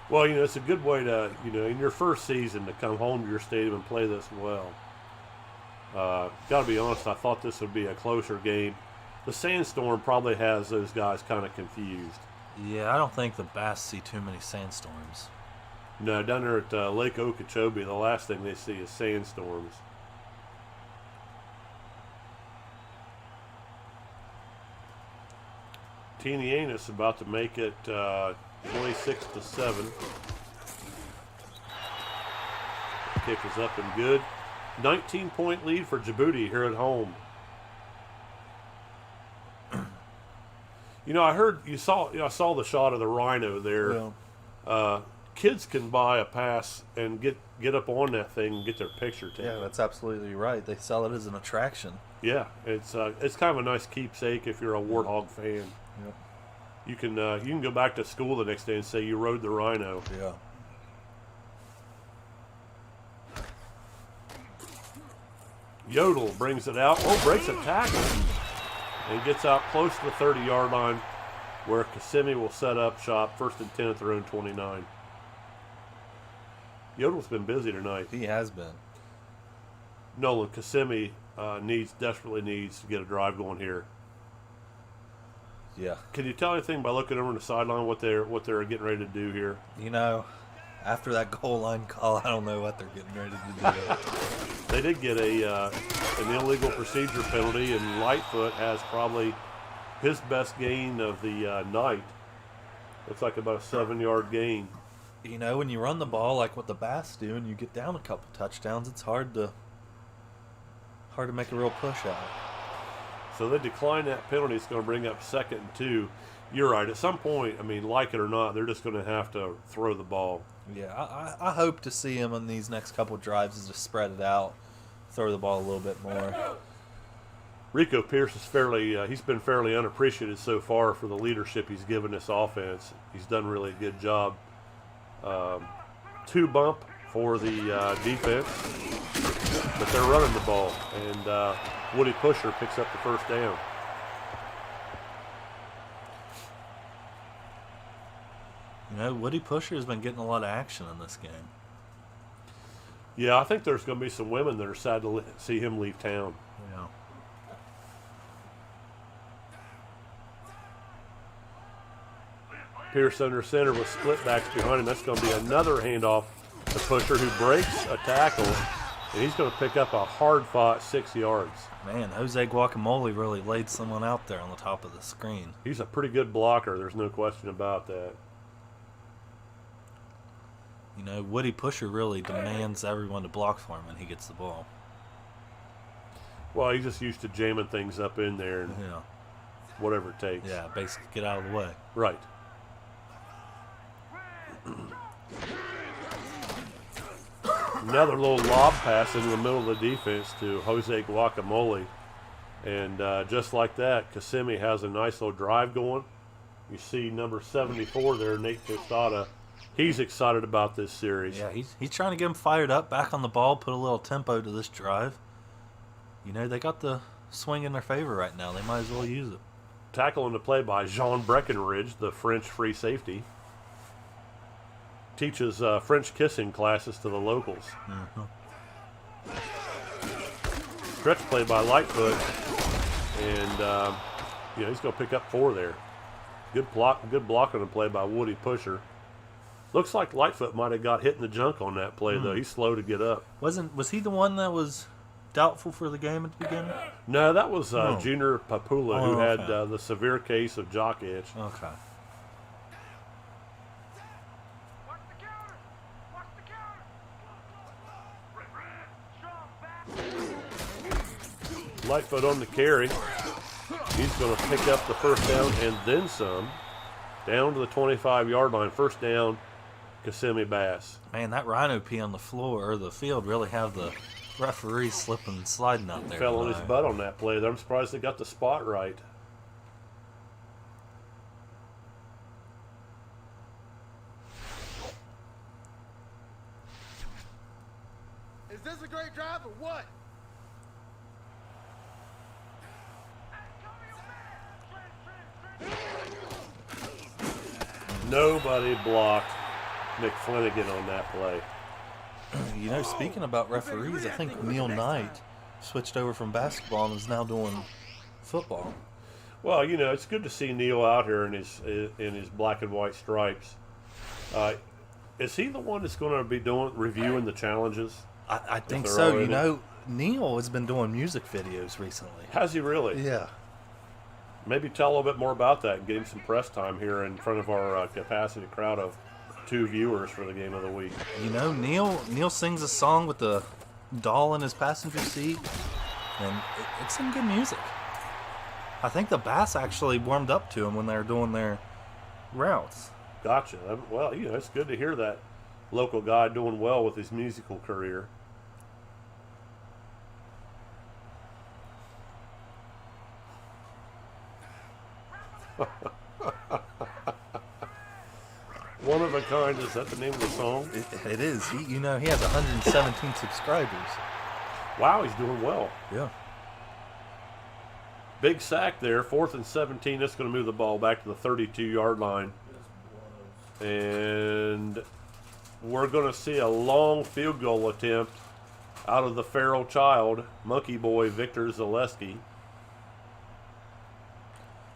Well, it's a good way to, in your first season to come home to your stadium and play this well. Got to be honest, I thought this would be a closer game. The sandstorm probably has those guys kind of confused. Yeah, I don't think the Bass see too many sandstorms. No, down there at Lake Okeechobee, the last thing they see is sandstorms. Tinianus about to make it 26-7. Kick is up and good. 19-point lead for Djibouti here at home. I heard I saw the shot of the rhino there. Yeah. Kids can buy a pass and get up on that thing and get their picture taken. Yeah, that's absolutely right. They sell it as an attraction. Yeah, it's kind of a nice keepsake if you're a warthog fan. Yep. You can go back to school the next day and say you rode the rhino. Yeah. Yodel brings it out. Oh, breaks a tackle. and gets out close to the 30-yard line where Kissimmee will set up shop, 1st and 10 at their own 29. Yodel's been busy tonight. He has been. Nolan, Kissimmee desperately needs to get a drive going here. Yeah. Can you tell anything by looking over on the sideline what they're getting ready to do here? You know, after that goal line call, I don't know what they're getting ready to do. They did get an illegal procedure penalty, and Lightfoot has probably his best gain of the night. Looks like about a 7-yard gain. You know, when you run the ball like what the Bass do and you get down a couple touchdowns, it's hard to make a real push out. So they decline that penalty. It's going to bring up 2nd and 2. You're right. At some point, I mean, like it or not, they're just going to have to throw the ball. Yeah, I hope to see him on these next couple drives is just spread it out, throw the ball a little bit more. Rico Pierce is he's been fairly unappreciated so far for the leadership he's given this offense. He's done really a good job. 2 bump for the defense, but they're running the ball, and Woody Pusher picks up the 1st down. You know, Woody Pusher has been getting a lot of action in this game. Yeah, I think there's going to be some women that are sad to see him leave town. Yeah. Pierce under center with split backs behind him. That's going to be another handoff to Pusher, who breaks a tackle, and he's going to pick up a hard-fought 6 yards. Man, Jose Guacamole really laid someone out there on the top of the screen. He's a pretty good blocker. There's no question about that. You know, Woody Pusher really demands everyone to block for him when he gets the ball. Well, he's just used to jamming things up in there and Yeah. whatever it takes. Yeah, basically get out of the way. Right. Another little lob pass into the middle of the defense to Jose Guacamole. And just like that, Kissimmee has a nice little drive going. You see number 74 there, Nate Tostada. He's excited about this series. Yeah, he's trying to get him fired up, back on the ball, put a little tempo to this drive. You know, they got the swing in their favor right now. They might as well use it. Tackle on the play by Jean Breckenridge, the French free safety. Teaches French kissing classes to the locals. Stretch play by Lightfoot, and he's going to pick up 4 there. Good block on the play by Woody Pusher. Looks like Lightfoot might have got hit in the junk on that play, though. He's slow to get up. Was he the one that was doubtful for the game at the beginning? No, that was Junior Papula, who had okay. the severe case of jock itch. Okay. Watch the counter! Watch the counter! Strong back! Lightfoot on the carry. He's going to pick up the 1st down and then some. Down to the 25-yard line. 1st down, Kissimmee Bass. Man, that Rhino P on the floor or the field really have the referee slipping and sliding out there. Fell on his butt on that play. I'm surprised they got the spot right. Is this a great drive or what? Nobody blocked McFlanagan on that play. You know, speaking about referees, I think Neil Knight switched over from basketball and is now doing football. Well, it's good to see Neil out here in his black and white stripes. Is he the one that's going to be reviewing the challenges? I think they're so. already- You know, Neil has been doing music videos recently. Has he really? Yeah. Maybe tell a little bit more about that and get him some press time here in front of our capacity crowd of 2 viewers for the game of the week. You know, Neil sings a song with the doll in his passenger seat, and it's some good music. I think the Bass actually warmed up to him when they were doing their routes. Gotcha. Well, it's good to hear that local guy doing well with his musical career. One of a kind, is that the name of the song? It is. He has 117 subscribers. Wow, he's doing well. Yeah. Big sack there, 4th and 17. That's going to move the ball back to the 32-yard line. And we're going to see a long field goal attempt out of the feral child, monkey boy Victor Zaleski,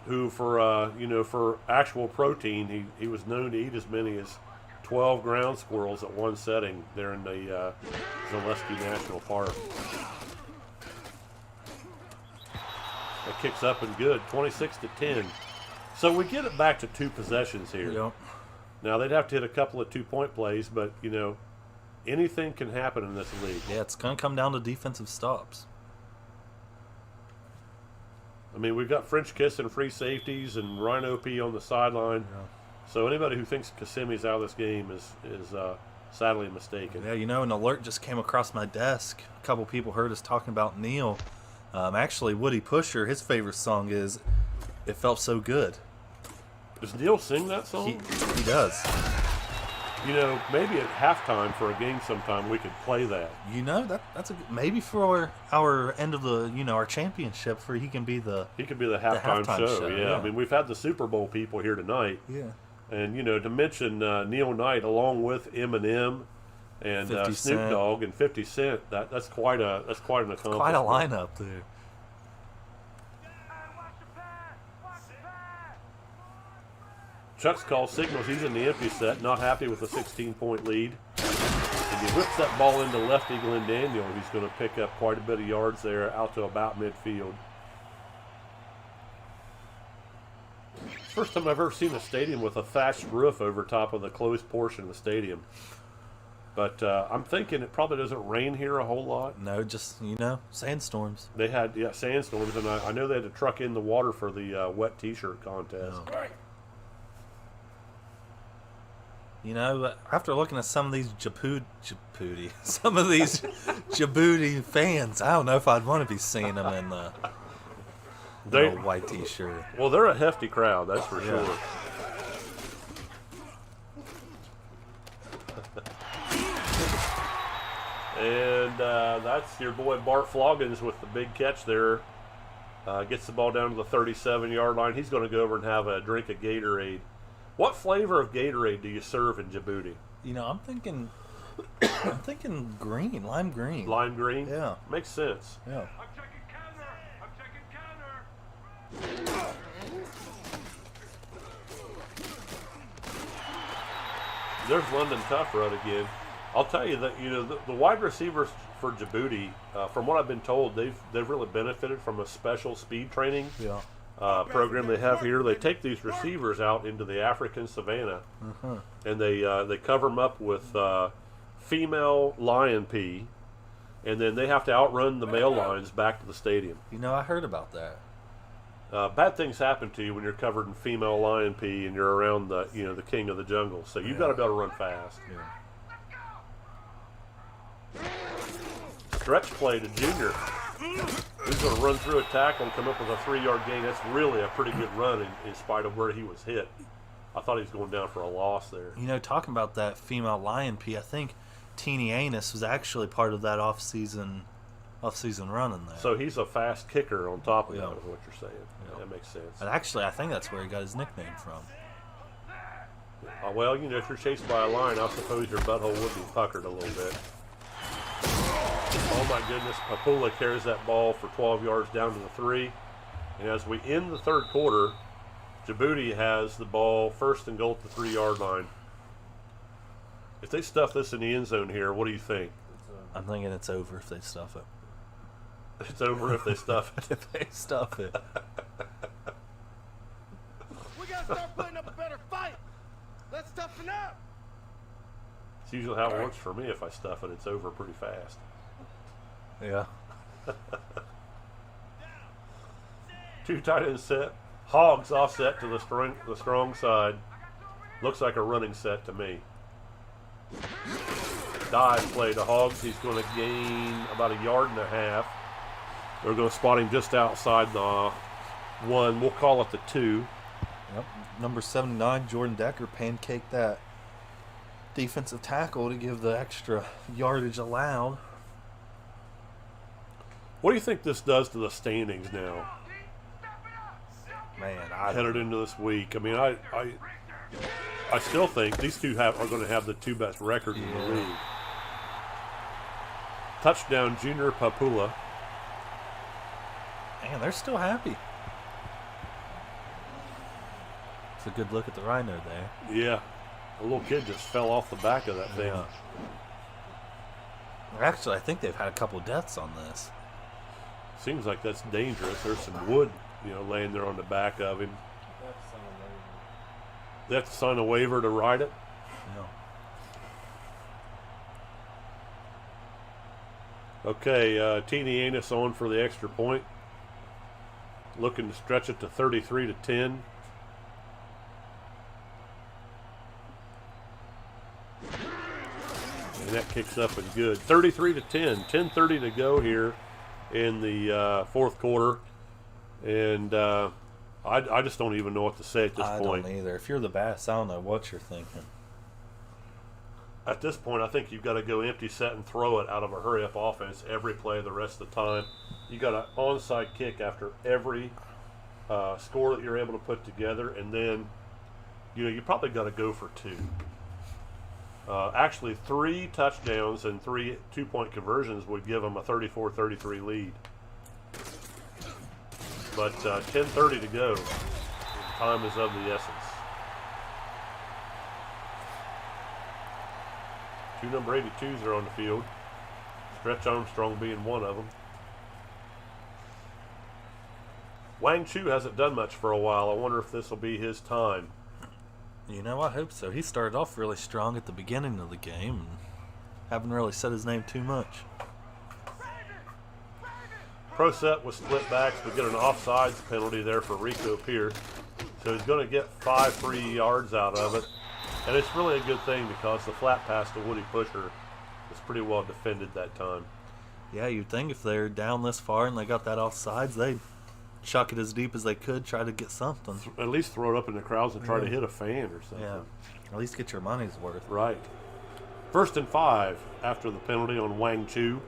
who for actual protein, he was known to eat as many as 12 ground squirrels at one setting there in the Zaleski National Park. That kicks up and good, 26-10. So we get it back to 2 possessions here. Yep. Now they'd have to hit a couple of 2-point plays, but anything can happen in this league. Yeah, it's going to come down to defensive stops. I mean, we've got French Kiss and free safeties and Rhino P on the sideline. Yeah. So anybody who thinks Kissimmee's out of this game is sadly mistaken. Yeah, an alert just came across my desk. A couple people heard us talking about Neil. Actually, Woody Pusher, his favorite song is "It Felt So Good." Does Neil sing that song? He does. Maybe at halftime for a game sometime we could play that. That's maybe for our end of the our championship, for he can be the halftime show. Yeah. yeah. I mean, we've had the Super Bowl people here tonight. Yeah. And to mention Neil Knight along with Eminem and 50 Snoop Cent. Dogg and 50 Cent, that's quite an accomplishment. Quite a lineup there. Chuck's call signals he's in the empty set, not happy with a 16-point lead. And he whips that ball into lefty Glenn Daniel, who's going to pick up quite a bit of yards there out to about midfield. First time I've ever seen a stadium with a thatched roof over top of the closed portion of the stadium. But I'm thinking it probably doesn't rain here a whole lot. No, just sandstorms. They had sandstorms, and I know they had to truck in the water for the wet T-shirt contest. Oh. After looking at some of these Djibouti fans, I don't know if I'd want to be seeing them in the little white T-shirt. Well, they're a hefty crowd, that's for sure. And that's your boy Bart Floggins with the big catch there. Gets the ball down to the 37-yard line. He's going to go over and have a drink of Gatorade. What flavor of Gatorade do you serve in Djibouti? I'm thinking green, lime green. Lime green? Yeah. Makes sense. Yeah. I'm checking counter. There's London Tough Run again. I'll tell you that the wide receivers for Djibouti, from what I've been told, they've really benefited from a special speed training program they have here. They take these receivers out into the African savannah, and they cover them up with female lion pea, and then they have to outrun the male lions back to the stadium. I heard about that. Bad things happen to you when you're covered in female lion pea and you're around the king of the jungle. So you've got to be able to run fast. Yeah. Stretch play to Junior. He's going to run through a tackle and come up with a 3-yard gain. That's really a pretty good run in spite of where he was hit. I thought he was going down for a loss there. Talking about that female lion pea, I think Teeny Anus was actually part of that off-season running there. So he's a fast kicker on top of that, is what you're saying. Yeah, that makes sense. And actually, I think that's where he got his nickname from. Well, if you're chased by a lion, I suppose your butthole would be puckered a little bit. Oh my goodness, Papula carries that ball for 12 yards down to the 3. And as we end the third quarter, Djibouti has the ball first and goal at the 3-yard line. If they stuff this in the end zone here, what do you think? I'm thinking it's over if they stuff it. It's over if they stuff it. If they stuff it. We gotta start putting up a better fight. Let's toughen up. It's usually how it works for me. If I stuff it, it's over pretty fast. Yeah. 2 tight end set. Hogs offset to the strong side. Looks like a running set to me. Dive play to Hogs. He's going to gain about 1.5 yards. They're going to spot him just outside the 1. We'll call it the 2. Yep. Number 79, Jordan Decker, pancaked that defensive tackle to give the extra yardage allowed. What do you think this does to the standings now? Man, headed into this week. I mean, I still think these two are going to have the two best records in the league. Touchdown, Junior Papula. Man, they're still happy. It's a good look at the rhino there. Yeah. A little kid just fell off the back of that thing. Yeah. Actually, I think they've had a couple deaths on this. Seems like that's dangerous. There's some wood, laying there on the back of him. They have to sign a waiver to ride it. Yeah. Okay, Teeny Anus on for the extra point. Looking to stretch it to 33-10. And that kicks up and good. 33-10. 10:30 to go here in the fourth quarter. And I just don't even know what to say at this point. I don't either. If you're the Bass, I don't know what you're thinking. At this point, I think you've got to go empty set and throw it out of a hurry-up offense every play the rest of the time. You got an onside kick after every score that you're able to put together, and then you probably got to go for two. Actually, 3 touchdowns and 3 two-point conversions would give them a 34-33 lead. But 10:30 to go. Time is of the essence. Two number 82s are on the field. Stretch Armstrong being one of them. Wang Chu hasn't done much for a while. I wonder if this will be his time. I hope so. He started off really strong at the beginning of the game and haven't really said his name too much. Pro set with split backs. We get an offsides penalty there for Rico Pierce. So he's going to get 5 free yards out of it. And it's really a good thing because the flat pass to Woody Pusher was pretty well defended that time. Yeah, you'd think if they're down this far and they got that offsides, they'd chuck it as deep as they could, try to get something. At least throw it up in the crowds and try to hit a fan or something. Yeah, at least get your money's worth. Right. 1st and 5 after the penalty on Wang Chu.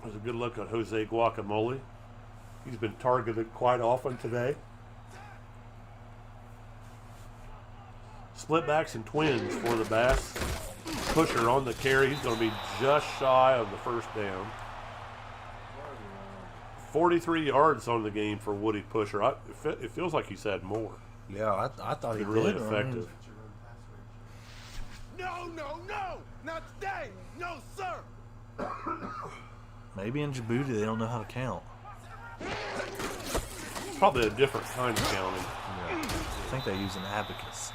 There's a good look at Jose Guacamole. He's been targeted quite often today. Split backs and twins for the Bass. Pusher on the carry. He's going to be just shy of the first down. 43 yards on the game for Woody Pusher. It feels like he's had more. Yeah, I thought he Been really did. effective. No, not today. No, sir. Maybe in Djibouti they don't know how to count. Probably a different kind of counting. Yeah. I think they use an abacus.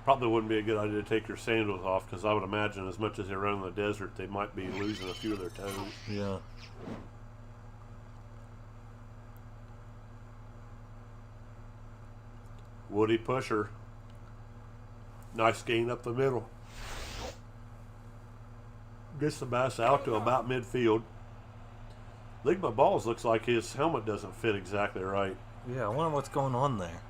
Probably wouldn't be a good idea to take your sandals off because I would imagine as much as they run in the desert, they might be losing a few of their toes. Yeah. Woody Pusher. Nice gain up the middle. Gets the Bass out to about midfield. Ligma Balls looks like his helmet doesn't fit exactly right. Yeah, I wonder what's going on there.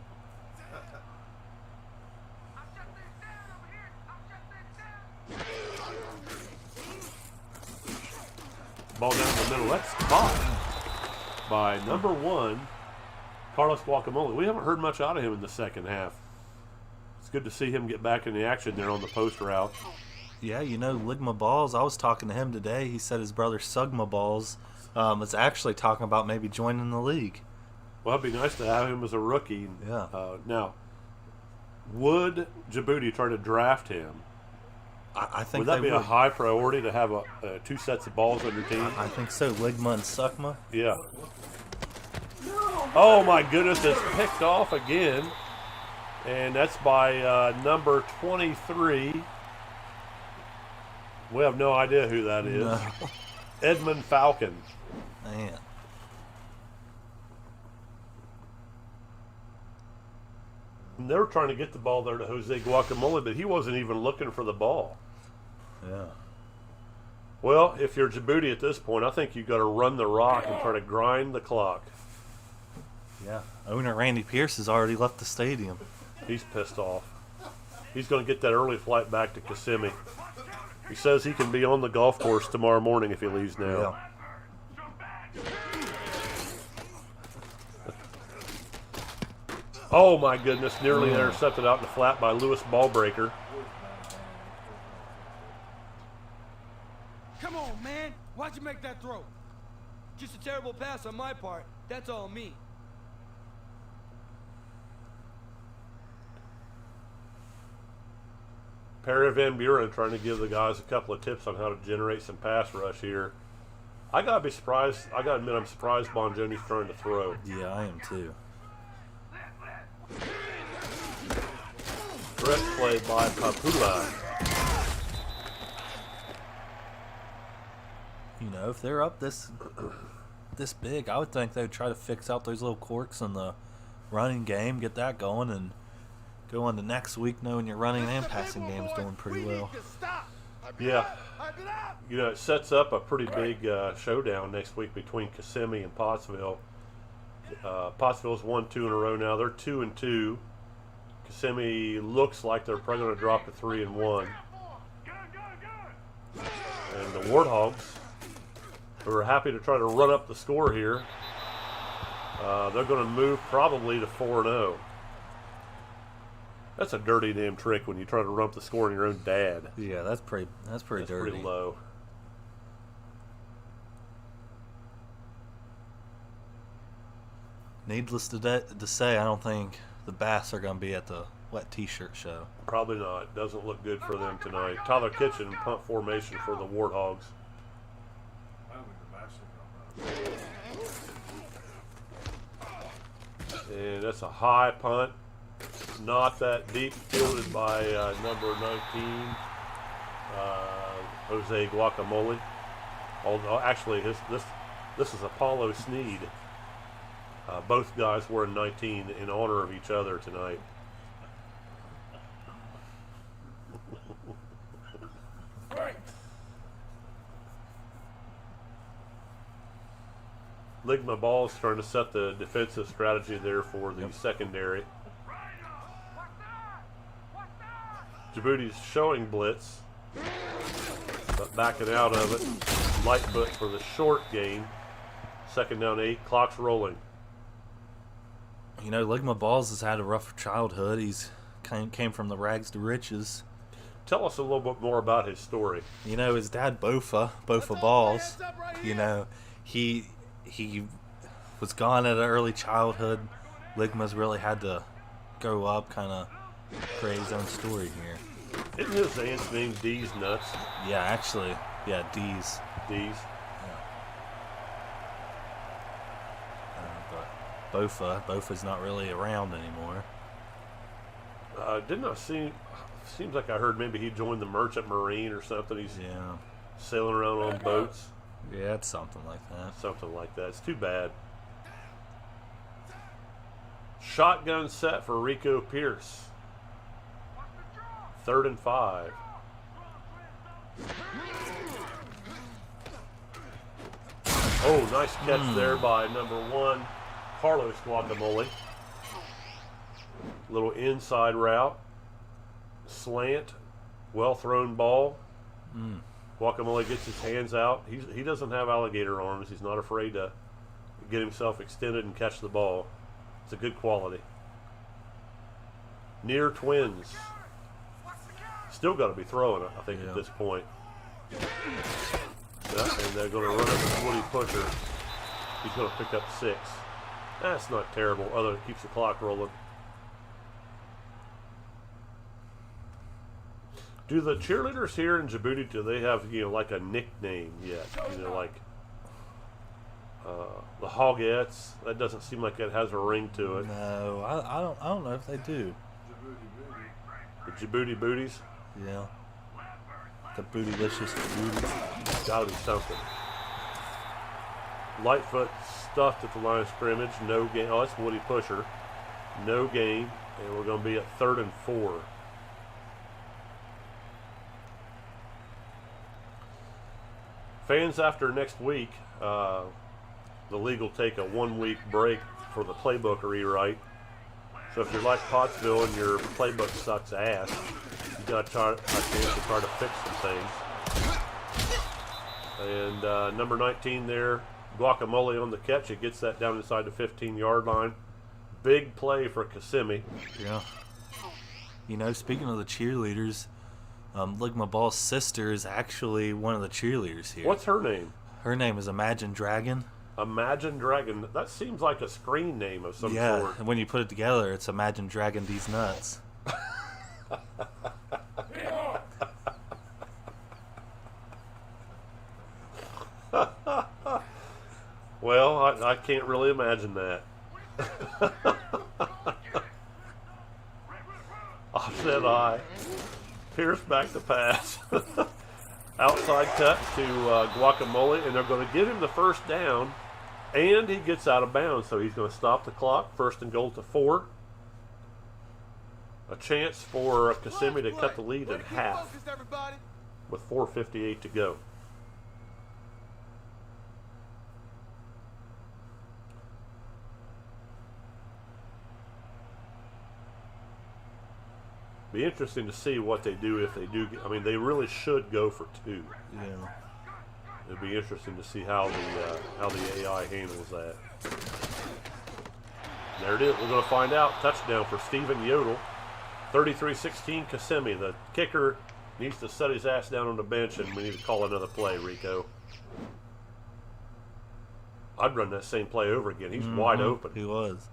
Ball down the middle. That's caught by number 1, Carlos Guacamole. We haven't heard much out of him in the second half. It's good to see him get back in the action there on the post route. Yeah, Ligma Balls, I was talking to him today. He said his brother Sugma Balls is actually talking about maybe joining the league. Well, it'd be nice to have him as a rookie. Yeah. Now, would Djibouti try to draft him? I think Would that they be a high priority to have 2 sets of balls on your team? I think so. Ligma and Sugma. Yeah. Oh my goodness, it's picked off again. And that's by number 23. We have no idea who that is. No. Edmund Falcon. Man. And they were trying to get the ball there to Jose Guacamole, but he wasn't even looking for the ball. Yeah. Well, if you're Djibouti at this point, I think you've got to run the rock and try to grind the clock. Yeah. Owner Randy Pierce has already left the stadium. He's pissed off. He's going to get that early flight back to Kissimmee. He says he can be on the golf course tomorrow morning if he leaves now. Oh my goodness, nearly intercepted out in the flat by Lewis Ballbreaker. Come on, man. Why'd you make that throw? Just a terrible pass on my part. That's all me. Perry Van Buren trying to give the guys a couple of tips on how to generate some pass rush here. I gotta be surprised. I gotta admit, I'm surprised Bonjoni's trying to throw. Yeah, I am too. Direct play by Papula. You know, if they're up this big, I would think they would try to fix out those little quirks in the running game, get that going, and go on to next week knowing your running and passing game is doing pretty well. Yeah. You know, it sets up a pretty big showdown next week between Kissimmee and Pottsville. Pottsville's won 2 in a row now. They're 2-2. Kissimmee looks like they're probably going to drop to 3-1. And the Warthogs, who are happy to try to run up the score here, they're going to move probably to 4-0. That's a dirty damn trick when you try to run up the score on your own dad. Yeah, that's pretty dirty. Pretty low. Needless to say, I don't think the Bass are going to be at the wet T-shirt show. Probably not. Doesn't look good for them tonight. Tyler Kitchen punt formation for the Warthogs. I don't think the Bass should go. And that's a high punt. Not that deep, fielded by number 19, Jose Guacamole. Although actually, this is Apollo Sneed. Both guys were in 19 in honor of each other tonight. Ligma Ball's trying to set the defensive strategy there for the secondary. Djibouti's showing blitz, but backing out of it. Lightfoot for the short gain. 2nd down 8, clock's rolling. You know, Ligma Balls has had a rough childhood. He's came from the rags to riches. Tell us a little bit more about his story. You know, his dad, Bofa Balls, you know, he was gone at an early childhood. Ligma's really had to grow up, kind of create his own story here. Isn't his aunt's name D's Nuts? Yeah, actually, yeah, D's. D's. But Bofa's not really around anymore. Didn't I see? Seems like I heard maybe he joined the Merchant Marine or something. He's sailing around on boats. Yeah, it's something like that. Something like that. It's too bad. Shotgun set for Rico Pierce. 3rd and 5. Oh, nice catch there by number 1, Carlos Guacamole. Little inside route. Slant. Well thrown ball. Guacamole gets his hands out. He doesn't have alligator arms. He's not afraid to get himself extended and catch the ball. It's a good quality. Near Twins. Still got to be throwing it, I think, at this point. Yeah, and they're going to run up with Woody Pusher. He's going to pick up 6. That's not terrible. Other keeps the clock rolling. Do the cheerleaders here in Djibouti, do they have, like a nickname yet? Like the Hogettes? That doesn't seem like it has a ring to it. No, I don't know if they do. The Djibouti Booties? Yeah. The bootylicious booties. Gotta be something. Lightfoot stuffed at the line of scrimmage. No gain. Oh, that's Woody Pusher. No gain. And we're going to be at 3rd and 4. Fans, after next week, the league will take a 1-week break for the playbook rewrite. So if you're like Pottsville and your playbook sucks ass, you got a chance to try to fix some things. And number 19 there, Guacamole on the catch. It gets that down inside the 15-yard line. Big play for Kissimmee. Yeah. You know, speaking of the cheerleaders, Ligma Ball's sister is actually one of the cheerleaders here. What's her name? Her name is Imagine Dragon. Imagine Dragon. That seems like a screen name of some Yeah, sort. and when you put it together, it's Imagine Dragon These Nuts. Well, I can't really imagine that. Offset I. Pierce back to pass. Outside cut to Guacamole, and they're going to give him the first down, and he gets out of bounds, so he's going to stop the clock. 1st and goal to 4. A chance for Kissimmee to cut the lead in half Focus, everybody. with 4:58 to go. Be interesting to see what they do if they do. I mean, they really should go for 2. Yeah. It'd be interesting to see how the AI handles that. There it is. We're going to find out. Touchdown for Stephen Yodel. 33-16 Kissimmee. The kicker needs to set his ass down on the bench, and we need to call another play, Rico. I'd run that same play over again. He's wide open. He was.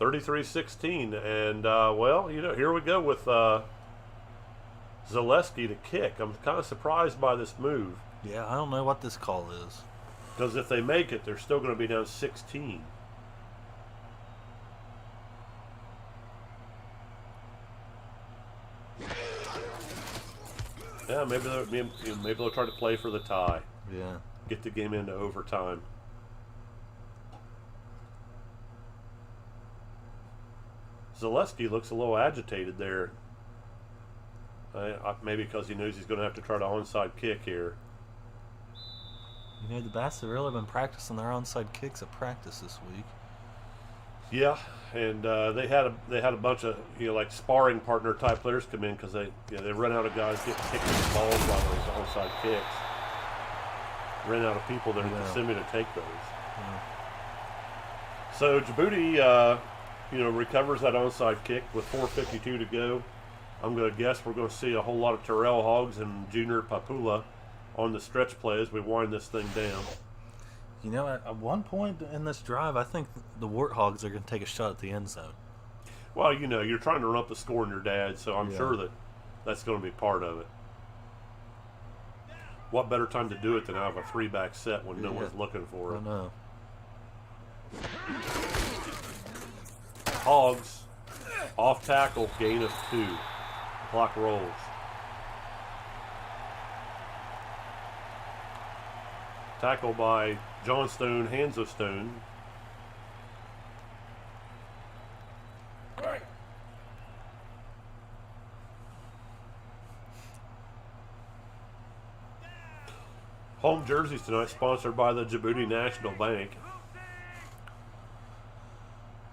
$33-16, and well, you know, here we go with Zaleski to kick. I'm kind of surprised by this move, Yeah, I don't know what this call is. because if they make it, they're still going to be down 16. Yeah, maybe they'll try to play for the tie, Yeah. get the game into overtime. Zaleski looks a little agitated there. Maybe because he knows he's going to have to try to onside kick here. You know, the Bass have really been practicing their onside kicks at practice this week. Yeah, and they had a bunch of like sparring partner type players come in because they run out of guys getting kicked in the balls by those onside kicks. Ran out of people there in Kissimmee to take those. So Djibouti, recovers that onside kick with 4:52 to go. I'm going to guess we're going to see a whole lot of Terrell Hogs and Junior Papula on the stretch play as we wind this thing down. You know, at one point in this drive, I think the Warthogs are going to take a shot at the end zone. Well, you're trying to run up the score in your dad, so I'm sure that's going to be part of it. What better time to do it than out of a 3-back set when no one's looking for it? I know. Hogs, off tackle, gain of 2. Clock rolls. Tackle by John Stone, hands of Stone. Home jerseys tonight sponsored by the Djibouti National Bank.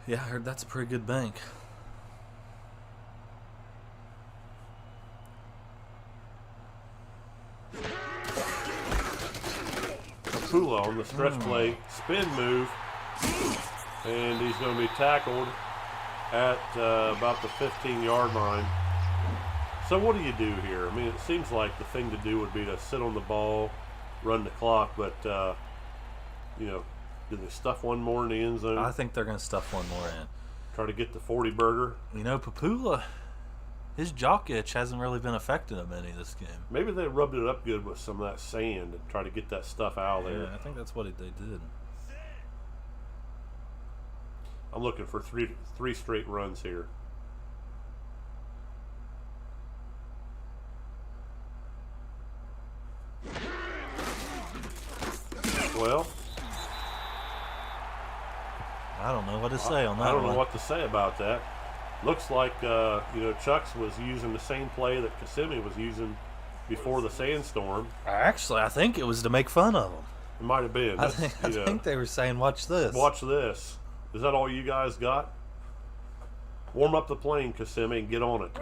Yeah, I heard that's a pretty good bank. Pula on the stretch play, spin move, and he's going to be tackled at about the 15-yard line. So what do you do here? I mean, it seems like the thing to do would be to sit on the ball, run the clock, but do they stuff one more in the end zone? I think they're going to stuff one more in. Try to get the 40-burger? You know, Papula, his jock itch hasn't really been affecting him any this game. Maybe they rubbed it up good with some of that sand and try to get that stuff out of there. Yeah, I think that's what they did. I'm looking for three straight runs here. Well, I don't know what to say on that I don't know one. what to say about that. Looks like Chucks was using the same play that Kissimmee was using, before the sandstorm. Actually, I think it was to make fun of them. It might have been. I think they were saying, "Watch this." Watch this. Is that all you guys got? Warm up the plane, Kissimmee, and get on it.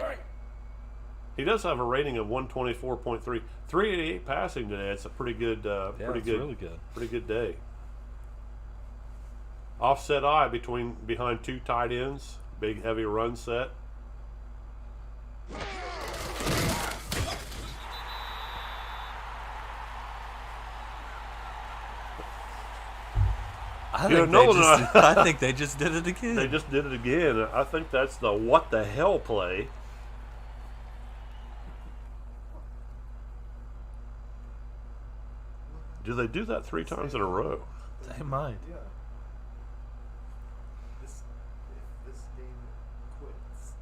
He does have a rating of 124.3, 388 passing today. It's a pretty good, Really good. pretty good day. Offset eye behind two tight ends. Big heavy run set. I think they just did it again. They just did it again. I think that's the what the hell play. Do they do that 3 times in a row? They might. Yeah. If this game quits,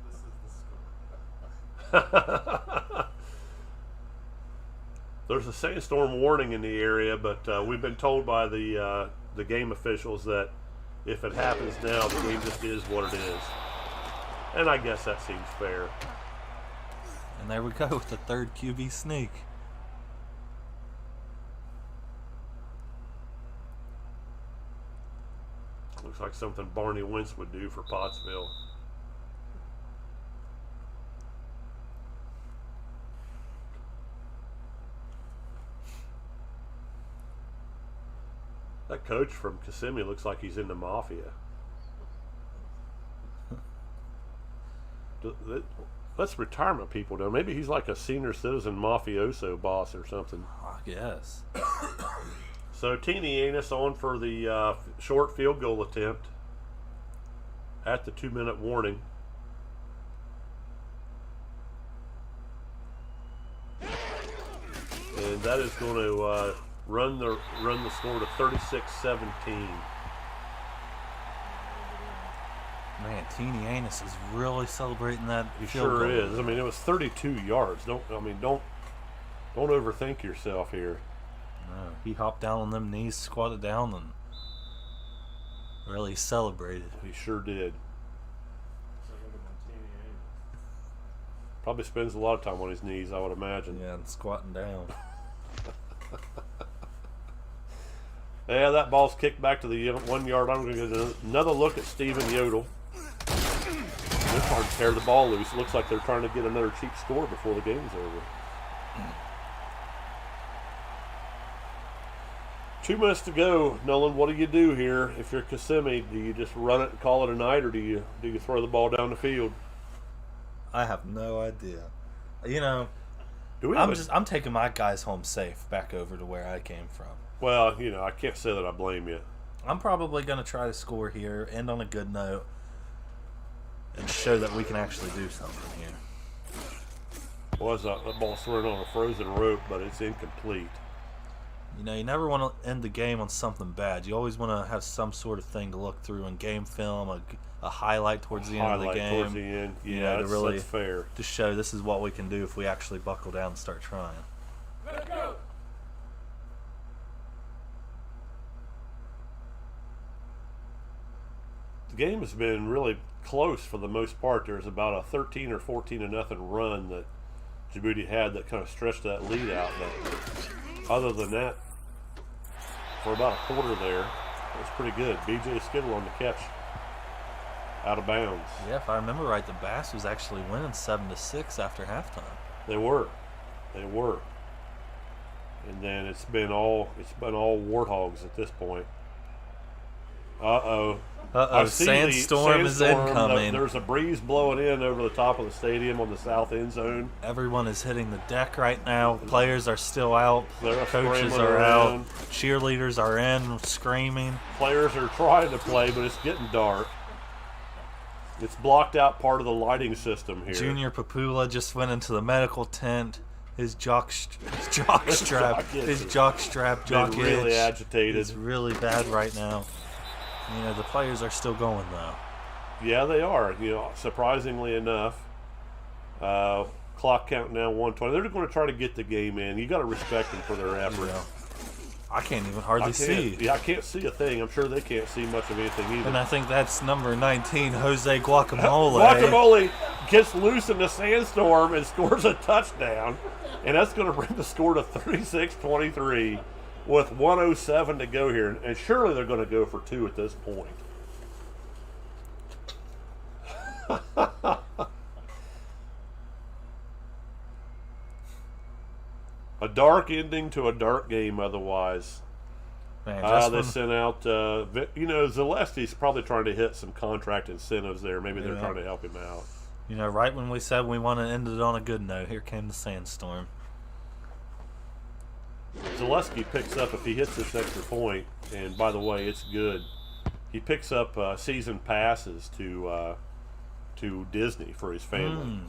this is the score. There's a sandstorm warning in the area, but we've been told by the game officials that if it happens now, the game just is what it is. And I guess that seems fair. And there we go with the third QB sneak. Looks like something Barney Wentz would do for Pottsville. That coach from Kissimmee looks like he's in the mafia. That's retirement people, though. Maybe he's like a senior citizen mafioso boss or something. I guess. So Teeny Anus on for the short field goal attempt at the 2-minute warning. And that is going to run the score to 36-17. Man, Teeny Anus is really celebrating that. He field sure goal. is. I mean, it was 32 yards. Don't overthink yourself here. No, he hopped down on them knees, squatted down, and really celebrated. He sure did. Probably spends a lot of time on his knees, I would imagine. Yeah, and squatting down. Yeah, that ball's kicked back to the 1 yard. I'm going to get another look at Steven Yodel. They're trying to tear the ball loose. It looks like they're trying to get another cheap score before the game's over. 2 minutes to go. Nolan, what do you do here if you're Kissimmee? Do you just run it and call it a night, or do you throw the ball down the field? I have no idea. You know, Do we? I'm taking my guys home safe back over to where I came from. Well, I can't say that I blame you. I'm probably going to try to score here, end on a good note, and show that we can actually do something here. Was that ball's thrown on a frozen rope, but it's incomplete. You know, you never want to end the game on something bad. You always want to have some sort of thing to look through in game film, a highlight towards the end of the game. Towards the end, yeah, You know, that's fair. To show this is what we can do if we actually buckle down and start trying. Let's go. The game has been really close for the most part. There's about a 13 or 14-0 run that Djibouti had that kind of stretched that lead out. But other than that, for about a quarter there, it was pretty good. B.J. Skittle on the catch, out of bounds. Yeah, if I remember right, the Bass was actually winning 7-6 after halftime. They were. And then it's been all warthogs at this point. I see Sandstorm is incoming. There's a breeze blowing in over the top of the stadium on the south end zone. Everyone is hitting the deck right now. Players are still out. They're Coaches scrambling are around. out. Cheerleaders are in, screaming. Players are trying to play, but it's getting dark. It's blocked out part of the lighting system here. Junior Papula just went into the medical tent. His jock strap Been really agitated. is really bad right now. You know, the players are still going though. Yeah, they are. Surprisingly enough, clock counting down 120. They're going to try to get the game in. You got to respect them for their effort. Yeah. I can't even hardly see. Yeah, I can't see a thing. I'm sure they can't see much of anything either. And I think that's number 19, Jose Guacamole. Guacamole gets loose in the sandstorm and scores a touchdown. And that's going to bring the score to 36-23 with 1:07 to go here. And surely they're going to go for 2 at this point. A dark ending to a dark game otherwise. Man, They sent out, Zalesti's probably trying to hit some contract incentives there. Maybe they're trying to help him out. right when we said we want to end it on a good note, here came the sandstorm. Zaleski picks up, if he hits this extra point, and by the way, it's good, he picks up season passes to Disney for his family.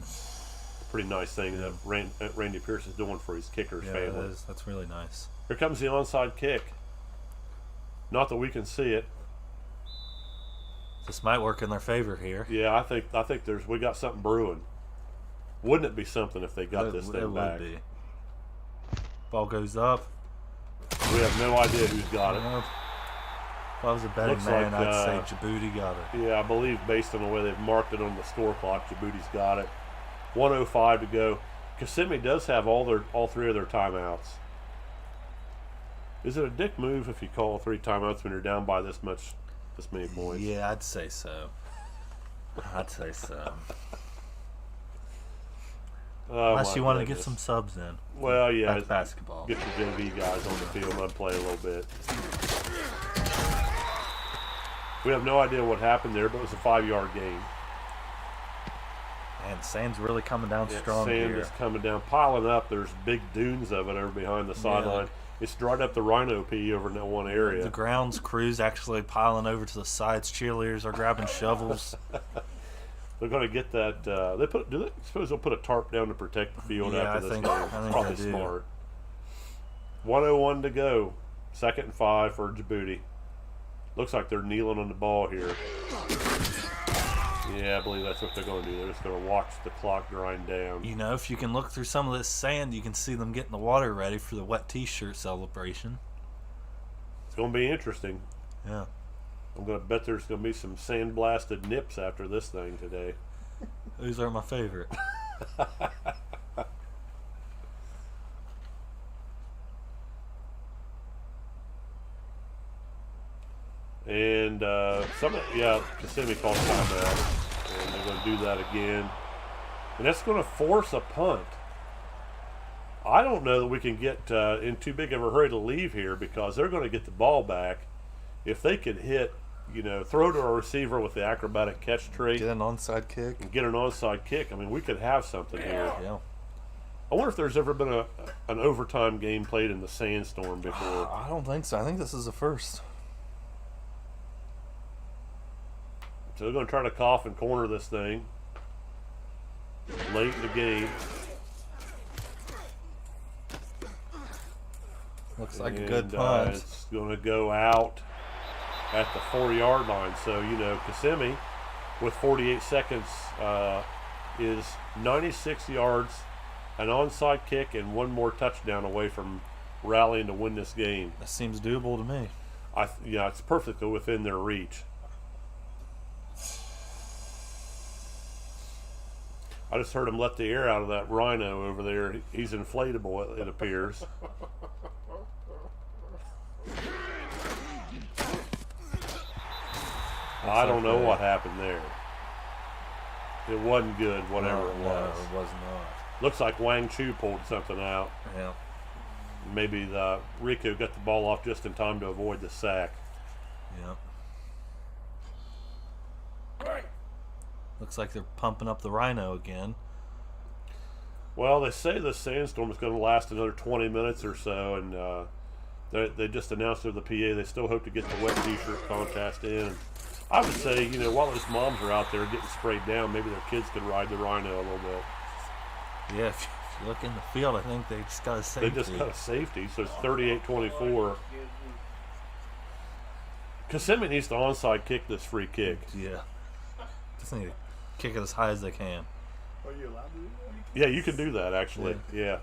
Pretty nice thing that Randy Pierce is doing for his kicker's family. That's really nice. Here comes the onside kick. Not that we can see it. This might work in their favor here. Yeah, I think we got something brewing. Wouldn't it be something if they got this thing back? Would be. Ball goes up. We have no idea who's got it. If I was a betting Looks man, like, I'd say Djibouti got it. Yeah, I believe based on the way they've marked it on the score clock, Djibouti's got it. 1:05 to go. Kissimmee does have all 3 of their timeouts. Is it a dick move if you call 3 timeouts when you're down by this many points? Yeah, I'd say so. Oh, Unless my you want to get goodness. some subs in. Well, yeah, That's basketball. get the JV guys on the field and let them play a little bit. We have no idea what happened there, but it was a 5-yard gain. Man, sand's really coming down strong Sand here. is coming down, piling up. There's big dunes of it over behind the sideline. It's dried up the Rhino P over in that one area. The grounds crew's actually piling over to the sides. Cheerleaders are grabbing shovels. They're going to get that. Do they suppose they'll put a tarp down to protect the field Yeah, after I this think- game? I think Probably they do. smart. 1:01 to go. 2nd and 5 for Djibouti. Looks like they're kneeling on the ball here. Yeah, I believe that's what they're going to do. They're just going to watch the clock grind down. If you can look through some of this sand, you can see them getting the water ready for the wet t-shirt celebration. It's going to be interesting. Yeah. I'm going to bet there's going to be some sandblasted nips after this thing today. Those are my favorite. And Kissimmee called timeout, and they're going to do that again. And that's going to force a punt. I don't know that we can get in too big of a hurry to leave here because they're going to get the ball back. If they could hit, throw to a receiver with the acrobatic catch trait Get an onside kick. and get an onside kick, I mean, we could have something here. Yeah. I wonder if there's ever been an overtime game played in the sandstorm before. I don't think so. I think this is the first. So they're going to try to cough and corner this thing late in the game. Looks like a And, good punt. It's going to go out at the 4-yard line. So, Kissimmee with 48 seconds is 96 yards, an onside kick, and one more touchdown away from rallying to win this game. That seems doable to me. It's perfectly within their reach. I just heard him let the air out of that rhino over there. He's inflatable, it appears. I don't know what happened there. It wasn't good, whatever it was. No, it was not. Looks like Wang Chu pulled something out. Yeah. Maybe Rico got the ball off just in time to avoid the sack. Yep. Looks like they're pumping up the rhino again. Well, they say the sandstorm is going to last another 20 minutes or so, and they just announced to the PA they still hope to get the wet t-shirt contest in. I would say, while those moms are out there getting sprayed down, maybe their kids could ride the rhino a little bit. Yeah, if you look in the field, I think they just got a safety. They just got a safety, so it's 38-24. Kissimmee needs to onside kick this free kick. Yeah. Just need to kick it as high as they can. Are you allowed to do that? Yeah, you can do that, actually. Yeah.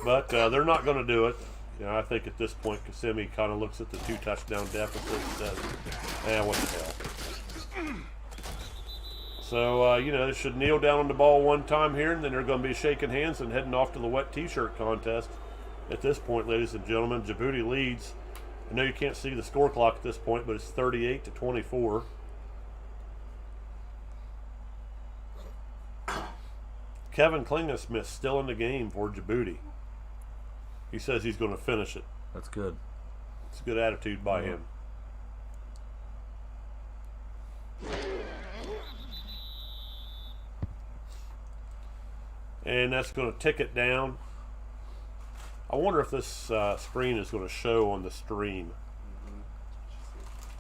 But they're not going to do it. You know, I think at this point, Kissimmee kind of looks at the 2 touchdown deficit and says, what the hell. So, you know, they should kneel down on the ball one time here, and then they're going to be shaking hands and heading off to the wet T-shirt contest. At this point, ladies and gentlemen, Djibouti leads. I know you can't see the score clock at this point, but it's 38-24. Kevin Klingesmith still in the game for Djibouti. He says he's going to finish it. That's good. It's a good attitude by him. And that's going to tick it down. I wonder if this screen is going to show on the stream.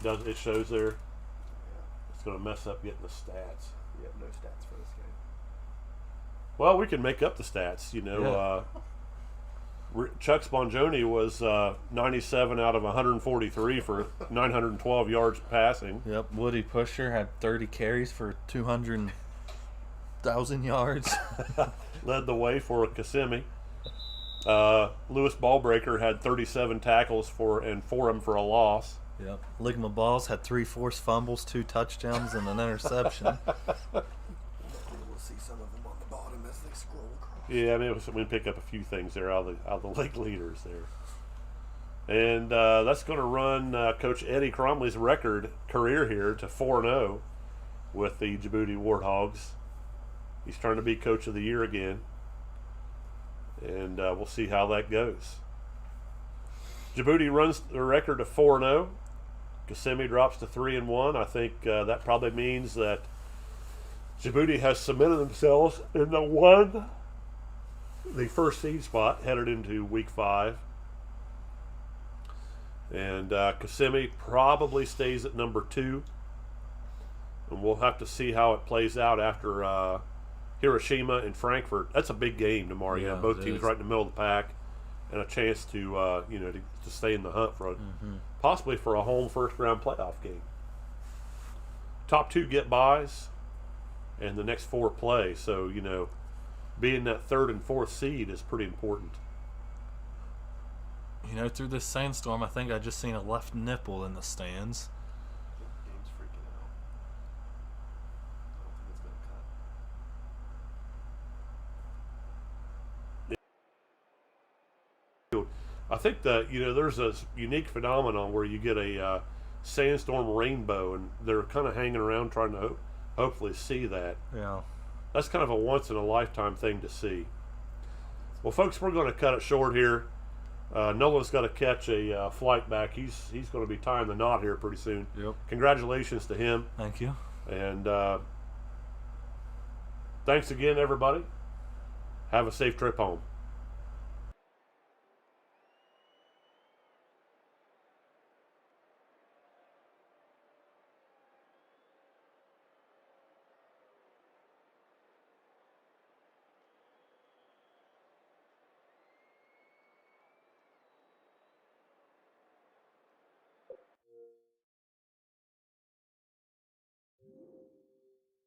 Does it shows there? It's going to mess up getting the stats. We have no stats for this game. Well, we can make up the stats. You know, Chuck Spongioni was 97 out of 143 for 912 yards passing. Yep. Woody Pusher had 30 carries for 200,000 yards. Led the way for Kissimmee. Lewis Ballbreaker had 37 tackles for him for a loss. Yep. Ligma Balls had 3 forced fumbles, 2 touchdowns, and an interception. We'll see some of them on the bottom as they scroll across. Yeah, I mean, we pick up a few things there out of the league leaders there. And that's going to run Coach Eddie Cromley's career here to 4-0 with the Djibouti Warthogs. He's trying to be Coach of the Year again. And we'll see how that goes. Djibouti runs the record to 4-0. Kissimmee drops to 3-1. I think that probably means that Djibouti has cemented themselves in the first seed spot headed into week 5. And Kissimmee probably stays at number 2. And we'll have to see how it plays out after Hiroshima and Frankfurt. That's a big game tomorrow. You have both teams right in the middle of the pack, and a chance to to stay in the hunt for possibly for a home first round playoff game. Top 2 get buys, and the next 4 play. So being that 3rd and 4th seed is pretty important. Through this sandstorm, I think I just seen a left nipple in the stands. The game's freaking out. I don't think it's going to cut. I think that there's a unique phenomenon where you get a sandstorm rainbow, and they're kind of hanging around trying to hopefully see that. Yeah. That's kind of a once in a lifetime thing to see. Well, folks, we're going to cut it short here. Nolan's got to catch a flight back. He's going to be tying the knot here pretty soon. Yep. Congratulations to him. Thank you. And thanks again, everybody. Have a safe trip home.